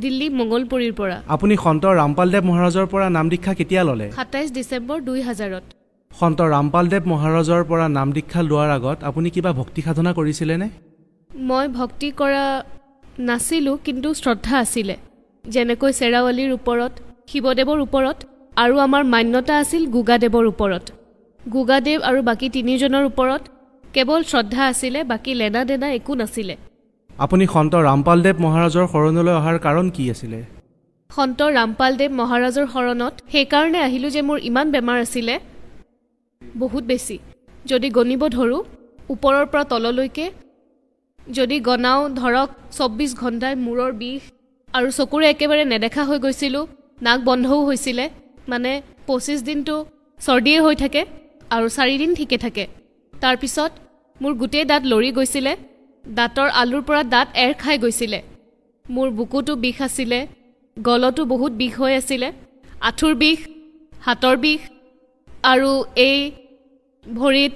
দিল্লী মঙ্গলপুৰীৰ পৰা। আপুনি সন্ত ৰামপালদেৱ মহাৰাজৰ পৰা নাম দীক্ষা কেতিয়া ল'লে? 27 ডিচেম্বৰ 2000। সন্ত ৰামপালদেৱ মহাৰাজৰ পৰা নাম দীক্ষা লোৱাৰ আগত আপুনি কিবা ভক্তি সাধনা কৰিছিলেনে? মই ভক্তি কৰা নাছিলোঁ, কিন্তু শ্ৰদ্ধা আছিলে। যেনেকৈ চেৰাৱলীৰ ওপৰত, শিৱদেৱৰ ওপৰত, আৰু আমাৰ মান্যতা আছিল গুগাদেৱৰ ওপৰত। গুগাদেৱ আৰু বাকী 3জনৰ ওপৰত কেৱল শ্ৰদ্ধা আছিলে, বাকী লেনা দেনা একো নাছিলে। আপুনি সন্ত ৰামপালদেৱ মহাৰাজৰ শৰণলৈ অহাৰ কাৰণ কি আছিলে? সন্ত ৰামপালদেৱ মহাৰাজৰ শৰণত সেইকাৰণে আহিলোঁ যে মোৰ ইমান বেমাৰ আছিলে, বহুত বেছি। যদি গণিব ধৰোঁ ওপৰৰ পৰা তললৈকে, যদি গণাও ধৰক 24 ঘণ্টাই মূৰৰ বিষ আৰু চকুৰে একেবাৰে নেদেখা হৈ গৈছিলোঁ। নাক বন্ধও হৈছিলে, মানে 25 দিনটো চৰ্দিয়ে হৈ থাকে আৰু 4 দিন ঠিকে থাকে। তাৰপিছত মোৰ গোটেই দাঁত লৰি গৈছিলে, দাঁতৰ আলুৰ পৰা দাঁত এৰ খাই গৈছিলে। মোৰ বুকুটো বিষ আছিলে, গলতো বহুত বিষ হৈ আছিলে, আঁঠুৰ বিষ, হাতৰ বিষ, আৰু এই ভৰিত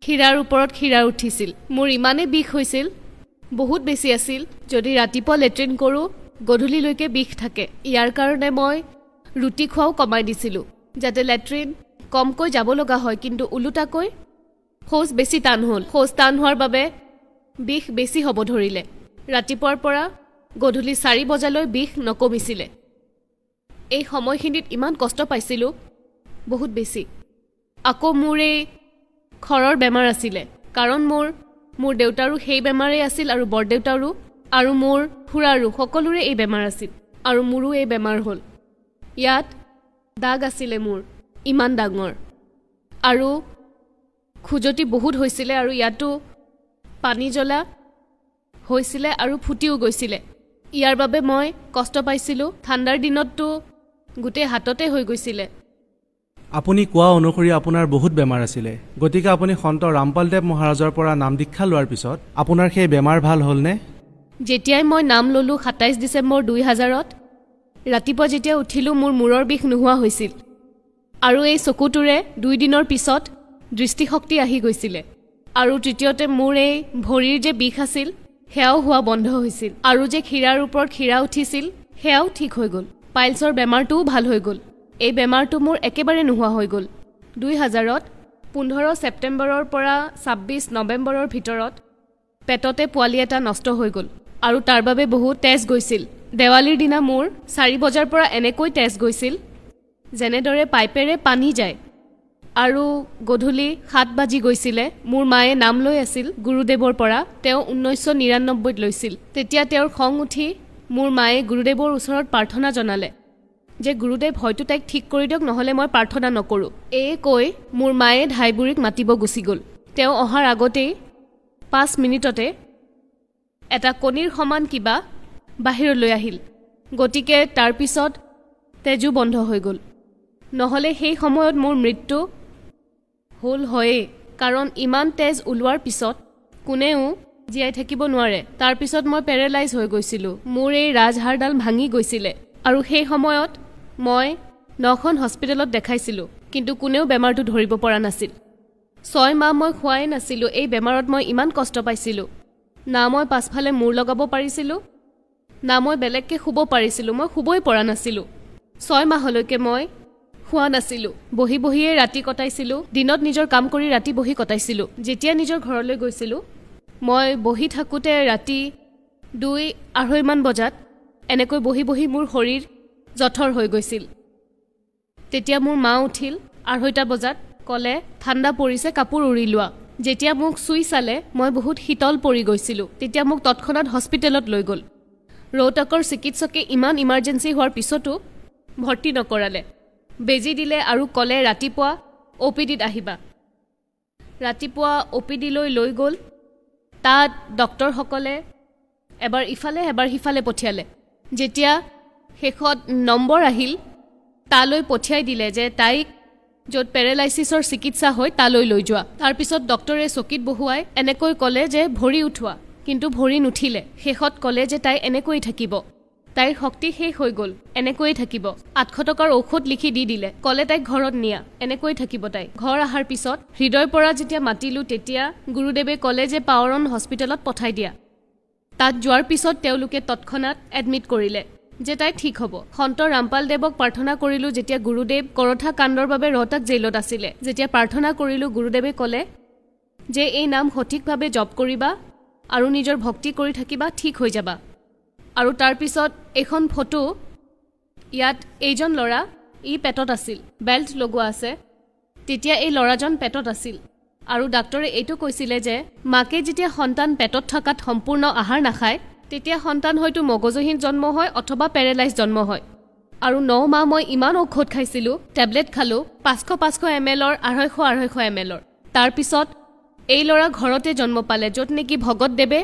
শিৰাৰ ওপৰত শিৰা উঠিছিল। মোৰ ইমানেই বিষ হৈছিল, বহুত বেছি আছিল। যদি ৰাতিপুৱা লেট্ৰিন কৰোঁ গধূলিলৈকে বিষ থাকে। ইয়াৰ কাৰণে মই ৰুটি খোৱাও কমাই দিছিলোঁ, যাতে লেট্ৰিন কমকৈ যাব লগা হয়, কিন্তু ওলোটাকৈ শৌচ বেছি টান হ'ল। শৌচ টান হোৱাৰ বাবে বিষ বেছি হ'ব ধৰিলে। ৰাতিপুৱাৰ পৰা গধূলি 4 বজালৈ বিষ নকমিছিলে। এই সময়খিনিত ইমান কষ্ট পাইছিলোঁ, বহুত বেছি। আকৌ মোৰ এই খৰৰ বেমাৰ আছিলে, কাৰণ মোৰ দেউতাৰো সেই বেমাৰেই আছিল আৰু বৰদেউতাৰো আৰু মোৰ খুৰাৰো সকলোৰে এই বেমাৰ আছিল, আৰু মোৰো এই বেমাৰ হ'ল। ইয়াত দাগ আছিলে মোৰ ইমান ডাঙৰ, আৰু খুজতি বহুত হৈছিলে, আৰু ইয়াতো পানী জ্বলা হৈছিলে আৰু ফুটিও গৈছিলে। ইয়াৰ বাবে মই কষ্ট পাইছিলোঁ। ঠাণ্ডাৰ দিনততো গোটেই হাততে হৈ গৈছিলে। আপুনি কোৱা অনুসৰি আপোনাৰ বহুত বেমাৰ আছিলে, গতিকে আপুনি সন্ত ৰামপালদেৱ মহাৰাজৰ পৰা নাম দীক্ষা লোৱাৰ পিছত আপোনাৰ সেই বেমাৰ ভাল হ'লনে? যেতিয়াই মই নাম ল'লোঁ 27 ডিচেম্বৰ 2000, ৰাতিপুৱা যেতিয়া উঠিলোঁ মোৰ মূৰৰ বিষ নোহোৱা হৈছিল, আৰু এই চকুটোৰে 2 দিনৰ পিছত দৃষ্টিশক্তি আহি গৈছিলে। আৰু তৃতীয়তে মোৰ এই ভৰিৰ যে বিষ আছিল সেয়াও হোৱা বন্ধ হৈছিল, আৰু যে শিৰাৰ ওপৰত শিৰা উঠিছিল সেয়াও ঠিক হৈ গ'ল। পাইলছৰ বেমাৰটোও ভাল হৈ গ'ল। এই বেমাৰটো মোৰ একেবাৰে নোহোৱা হৈ গ'ল। 2000 15 ছেপ্টেম্বৰৰ পৰা 26 নৱেম্বৰৰ ভিতৰত পেটতে পোৱালি এটা নষ্ট হৈ গ'ল, আৰু তাৰ বাবে বহুত তেজ গৈছিল। দেৱালীৰ দিনা মোৰ 4 বজাৰ পৰা এনেকৈ তেজ গৈছিল যেনেদৰে পাইপেৰে পানী যায়, আৰু গধূলি 7 বাজি গৈছিলে। মোৰ মায়ে নাম লৈ আছিল গুৰুদেৱৰ পৰা, তেওঁ 1999 লৈছিল। তেতিয়া তেওঁৰ খং উঠি মোৰ মায়ে গুৰুদেৱৰ ওচৰত প্ৰাৰ্থনা জনালে যে গুৰুদেৱ হয়তো তাইক ঠিক কৰি দিয়ক, নহ'লে মই প্ৰাৰ্থনা নকৰোঁ। এয়ে কৈ মোৰ মায়ে ধাইবুৰীক মাতিব গুচি গ'ল। তেওঁ অহাৰ আগতেই 5 মিনিটতে এটা কণীৰ সমান কিবা বাহিৰলৈ আহিল, গতিকে তাৰপিছত তেজো বন্ধ হৈ গ'ল। নহ'লে সেই সময়ত মোৰ মৃত্যু হ'ল হয়েই, কাৰণ ইমান তেজ ওলোৱাৰ পিছত কোনেও জীয়াই থাকিব নোৱাৰে। তাৰপিছত মই পেৰেলাইজ হৈ গৈছিলোঁ, মোৰ এই ৰাজহাড়ডাল ভাঙি গৈছিলে, আৰু সেই সময়ত মই 9খন হস্পিটেলত দেখাইছিলোঁ, কিন্তু কোনেও বেমাৰটো ধৰিব পৰা নাছিল। 6 মাহ মই খোৱাই নাছিলোঁ। এই বেমাৰত মই ইমান কষ্ট পাইছিলোঁ। না মই পাছফালে মূৰ লগাব পাৰিছিলোঁ, না মই বেলেগকৈ শুব পাৰিছিলোঁ। মই শুবই পৰা নাছিলোঁ। 6 মাহলৈকে মই খোৱা নাছিলোঁ, বহি বহিয়ে ৰাতি কটাইছিলোঁ। দিনত নিজৰ কাম কৰি ৰাতি বহি কটাইছিলোঁ। যেতিয়া নিজৰ ঘৰলৈ গৈছিলোঁ মই বহি থাকোঁতে ৰাতি 2-2:30 মান বজাত এনেকৈ বহি বহি মোৰ শৰীৰ জঠৰ হৈ গৈছিল। তেতিয়া মোৰ মা উঠিল 2:30 বজাত, ক'লে ঠাণ্ডা পৰিছে, কাপোৰ উৰি লোৱা। যেতিয়া মোক চুই চালে মই বহুত শীতল পৰি গৈছিলোঁ। তেতিয়া মোক তৎক্ষণাত হস্পিটেলত লৈ গ'ল। ৰোহটকৰ চিকিৎসকে ইমান ইমাৰ্জেঞ্চি হোৱাৰ পিছতো ভৰ্তি নকৰালে, বেজি দিলে আৰু ক'লে ৰাতিপুৱা OPDত আহিবা। ৰাতিপুৱা OPDলৈ লৈ গ'ল। তাত ডক্টৰসকলে এবাৰ ইফালে এবাৰ সিফালে পঠিয়ালে। যেতিয়া শেষত নম্বৰ আহিল তালৈ পঠিয়াই দিলে যে তাইক য'ত পেৰালাইচিছৰ চিকিৎসা হয় তালৈ লৈ যোৱা। তাৰপিছত ডক্টৰে চকীত বহুৱাই এনেকৈ ক'লে যে ভৰি উঠোৱা, কিন্তু ভৰি নুঠিলে। শেষত ক'লে যে তাই এনেকৈয়ে থাকিব, তাইৰ শক্তি শেষ হৈ গ'ল, এনেকৈয়ে থাকিব। 800 টকাৰ ঔষধ লিখি দি দিলে, ক'লে তাইক ঘৰত নিয়া, এনেকৈয়ে থাকিব তাই। ঘৰ অহাৰ পিছত হৃদয়ৰ পৰা যেতিয়া মাতিলোঁ তেতিয়া গুৰুদেৱে ক'লে যে পাৱাৰন হস্পিটেলত পঠাই দিয়া। তাত যোৱাৰ পিছত তেওঁলোকে তৎক্ষণাত এডমিট কৰিলে যে তাই ঠিক হ'ব। সন্ত ৰামপাল দেৱক প্ৰাৰ্থনা কৰিলোঁ যেতিয়া গুৰুদেৱ কৰথা কাণ্ডৰ বাবে ৰোহটাক জেইলত আছিলে। যেতিয়া প্ৰাৰ্থনা কৰিলোঁ গুৰুদেৱে ক'লে যে এই নাম সঠিকভাৱে জপ কৰিবা আৰু নিজৰ ভক্তি কৰি থাকিবা, ঠিক হৈ যাবা। আৰু তাৰপিছত এখন ফটো, ইয়াত এইজন ল'ৰা ই পেটত আছিল, বেল্ট লগোৱা আছে। তেতিয়া এই ল'ৰাজন পেটত আছিল আৰু ডাক্তৰে এইটো কৈছিলে যে মাকে যেতিয়া সন্তান পেটত থকাত সম্পূৰ্ণ আহাৰ নাখায় তেতিয়া সন্তান হয়তো মগজুহীন জন্ম হয় অথবা পেৰেলাইজ জন্ম হয়। আৰু 9 মাহ মই ইমান ঔষধ খাইছিলোঁ, টেবলেট খালোঁ 500 ml 250 ml। তাৰপিছত এই ল'ৰা ঘৰতে জন্ম পালে, য'ত নেকি ভগতদেৱে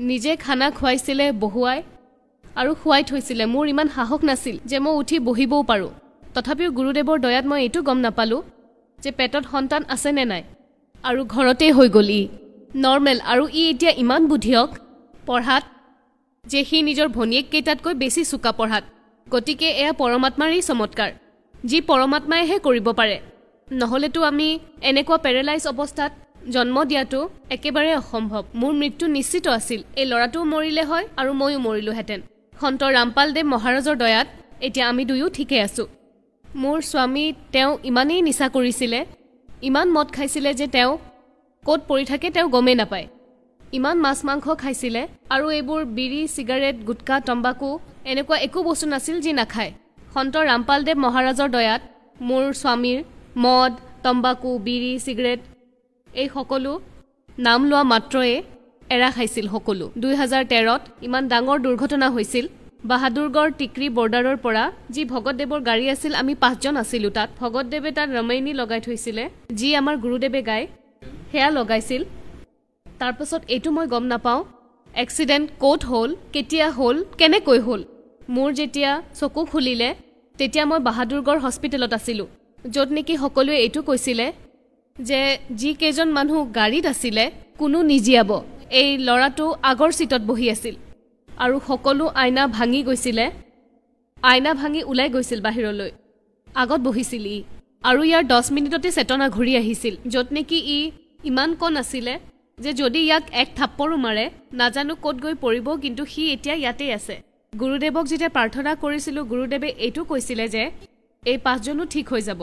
নিজে খানা খুৱাইছিলে, বহুৱাই আৰু খুৱাই থৈছিলে। মোৰ ইমান সাহস নাছিল যে মই উঠি বহিবও পাৰোঁ। তথাপিও গুৰুদেৱৰ দয়াত মই এইটো গম নাপালোঁ যে পেটত সন্তান আছে নে নাই, আৰু ঘৰতেই হৈ গ'ল ই নৰ্মেল। আৰু ই এতিয়া ইমান বুদ্ধিয়ক পঢ়াত যে সি নিজৰ ভনীয়েককেইটাতকৈ বেছি চোকা পঢ়াত। গতিকে এয়া পৰমাত্মাৰেই চমৎকাৰ, যি পৰমাত্মাইহে কৰিব পাৰে। নহ'লেতো আমি এনেকুৱা পেৰেলাইজ অৱস্থাত জন্ম দিয়াটো একেবাৰে অসম্ভৱ। মোৰ মৃত্যু নিশ্চিত আছিল, এই ল'ৰাটোও মৰিলে হয় আৰু ময়ো মৰিলোহেঁতেন। সন্ত ৰামপাল দেৱ মহাৰাজৰ দয়াত এতিয়া আমি দুয়ো ঠিকে আছোঁ। মোৰ স্বামী তেওঁ ইমানেই নিচা কৰিছিলে, ইমান মদ খাইছিলে যে তেওঁ ক'ত পৰি থাকে তেওঁ গমেই নাপায়। ইমান মাছ মাংস খাইছিলে আৰু এইবোৰ বিড়ি, চিগাৰেট, গুটকা, তম্বাকু এনেকুৱা একো বস্তু নাছিল যি নাখায়। সন্ত ৰামপাল দেৱ মহাৰাজৰ দয়াত মোৰ স্বামীৰ মদ, তম্বাকু, বিড়ি, চিগাৰেট এই সকলো নাম লোৱা মাত্ৰয়ে এৰা খাইছিল সকলো। 2013ত ইমান ডাঙৰ দুৰ্ঘটনা হৈছিল বাহাদুৰগড় টিকৰি বৰ্ডাৰৰ পৰা। যি ভগতদেৱৰ গাড়ী আছিল, আমি 5 জন আছিলোঁ তাত। ভগতদেৱে তাত ৰমেইনী লগাই থৈছিলে, যি আমাৰ গুৰুদেৱে গায় সেয়া লগাইছিল। তাৰপাছত এইটো মই গম নাপাওঁ এক্সিডেণ্ট ক'ত হ'ল, কেতিয়া হ'ল, কেনেকৈ হ'ল। মোৰ যেতিয়া চকু খুলিলে তেতিয়া মই বাহাদুৰগড় হস্পিটেলত আছিলোঁ, য'ত নেকি সকলোৱে এইটো কৈছিলে যে যিকেইজন মানুহ গাড়ীত আছিলে কোনো নিজিয়াব। এই ল'ৰাটো আগৰ ছিটত বহি আছিল আৰু সকলো আইনা ভাঙি গৈছিলে, আইনা ভাঙি ওলাই গৈছিল বাহিৰলৈ। আগত বহিছিল ই আৰু ইয়াৰ 10 মিনিটতে চেতনা ঘূৰি আহিছিল, য'ত নেকি ই ইমান কণ আছিলে যে যদি ইয়াক এক থাপ্পৰো মাৰে নাজানো ক'ত গৈ পৰিব, কিন্তু সি এতিয়া ইয়াতেই আছে। গুৰুদেৱক যেতিয়া প্ৰাৰ্থনা কৰিছিলোঁ গুৰুদেৱে এইটো কৈছিলে যে এই 5 জনো ঠিক হৈ যাব।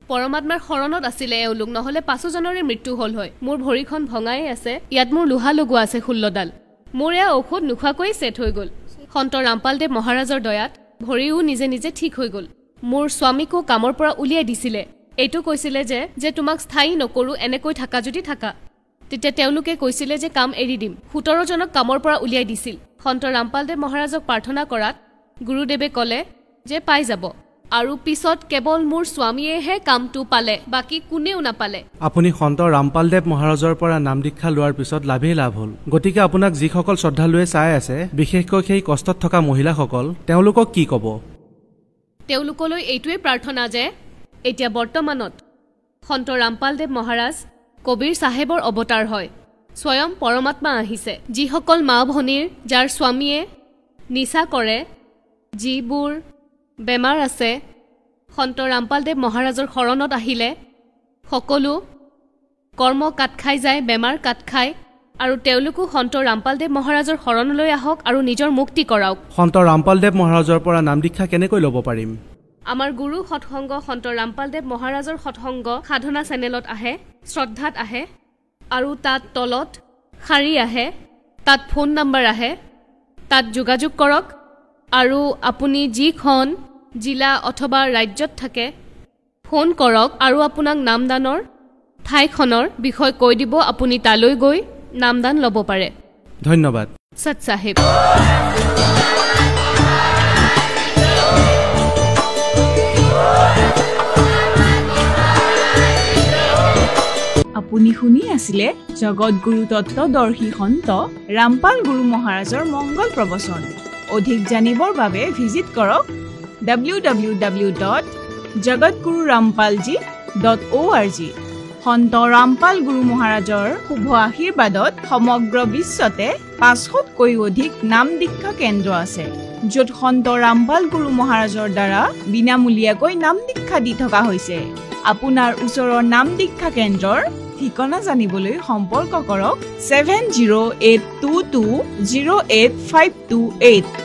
পৰমাত্মাৰ শৰণত আছিলে এওঁলোক, নহ'লে 5 জনৰে মৃত্যু হ'ল হয়। মোৰ ভৰিখন ভঙাই আছে, ইয়াত মোৰ লোহা লগোৱা আছে 16ডাল। মোৰ এয়া ঔষধ নোখোৱাকৈ ছেট হৈ গ'ল। সন্ত ৰামপাল দেৱ মহাৰাজৰ দয়াত ভৰিও নিজে নিজে ঠিক হৈ গ'ল। মোৰ স্বামীকো কামৰ পৰা উলিয়াই দিছিলে, এইটো কৈছিলে যে তোমাক স্থায়ী নকৰোঁ, এনেকৈ থাকা যদি থাকা। তেতিয়া তেওঁলোকে কৈছিলে যে কাম এৰি দিম। 17 জনক কামৰ পৰা উলিয়াই দিছিল। সন্ত ৰামপাল দেৱ মহাৰাজক প্ৰাৰ্থনা কৰাত গুৰুদেৱে ক'লে যে পাই যাব, আৰু পিছত কেৱল মোৰ স্বামীয়েহে কামটো পালে, বাকী কোনেও নাপালে। আপুনি সন্ত ৰামপাল দেৱ মহাৰাজৰ পৰা নাম দীক্ষা লোৱাৰ পিছত লাভেই লাভ হ'ল। গতিকে আপোনাক যিসকল শ্ৰদ্ধালুৱে চাই আছে, বিশেষকৈ সেই কষ্টত থকা মহিলাসকল, তেওঁলোকক কি ক'ব? তেওঁলোকলৈ এইটোৱে প্ৰাৰ্থনা যে এতিয়া বৰ্তমানত সন্ত ৰামপাল দেৱ মহাৰাজ কবিৰ চাহেবৰ অৱতাৰ হয়, স্বয়ং পৰমাত্মা আহিছে। যিসকল মা ভনীৰ যাৰ স্বামীয়ে নিচা কৰে, যিবোৰ বেমাৰ আছে, সন্ত ৰামপাল দেৱ মহাৰাজৰ শৰণত আহিলে সকলো কৰ্ম কাট খাই যায়, বেমাৰ কাট খায়, আৰু তেওঁলোকো সন্ত ৰামপাল দেৱ মহাৰাজৰ শৰণলৈ আহক আৰু নিজৰ মুক্তি কৰাওক। সন্ত ৰামপাল দেৱ মহাৰাজৰ পৰা নাম দীক্ষা কেনেকৈ ল'ব পাৰিম? আমাৰ গুৰু সৎসংগ সন্ত ৰামপাল দেৱ মহাৰাজৰ সৎসংগ সাধনা চেনেলত আহে, শ্ৰদ্ধাত আহে, আৰু তাত তলত শাৰী আহে, তাত ফোন নম্বৰ আহে, তাত যোগাযোগ কৰক। আৰু আপুনি যিখন জিলা অথবা ৰাজ্যত থাকে ফোন কৰক আৰু আপোনাক নামদানৰ ঠাইখনৰ বিষয়ে কৈ দিব, আপুনি তালৈ গৈ নামদান ল'ব পাৰে। ধন্যবাদ। সৎ চাহেব। আপুনি শুনি আছিলে জগতগুৰু তত্ত্বদৰ্শী সন্ত ৰামপাল গুৰু মহাৰাজৰ মংগল প্ৰবচন। অধিক জানিবৰ বাবে ভিজিট কৰক www.rampalguru.org jagatgururampalji.org সন্ত ৰামপাল গুৰু মহাৰাজৰ শুভ আশীৰ্বাদত সমগ্ৰ বিশ্বতে 500তকৈ অধিক নাম দীক্ষা কেন্দ্ৰ আছে য'ত সন্ত ৰামপাল গুৰু মহাৰাজৰ দ্বাৰা বিনামূলীয়াকৈ নাম দীক্ষা দি থকা হৈছে আপোনাৰ ওচৰৰ নাম দীক্ষা কেন্দ্ৰৰ ঠিকনা জানিবলৈ সম্পৰ্ক কৰক 7082208528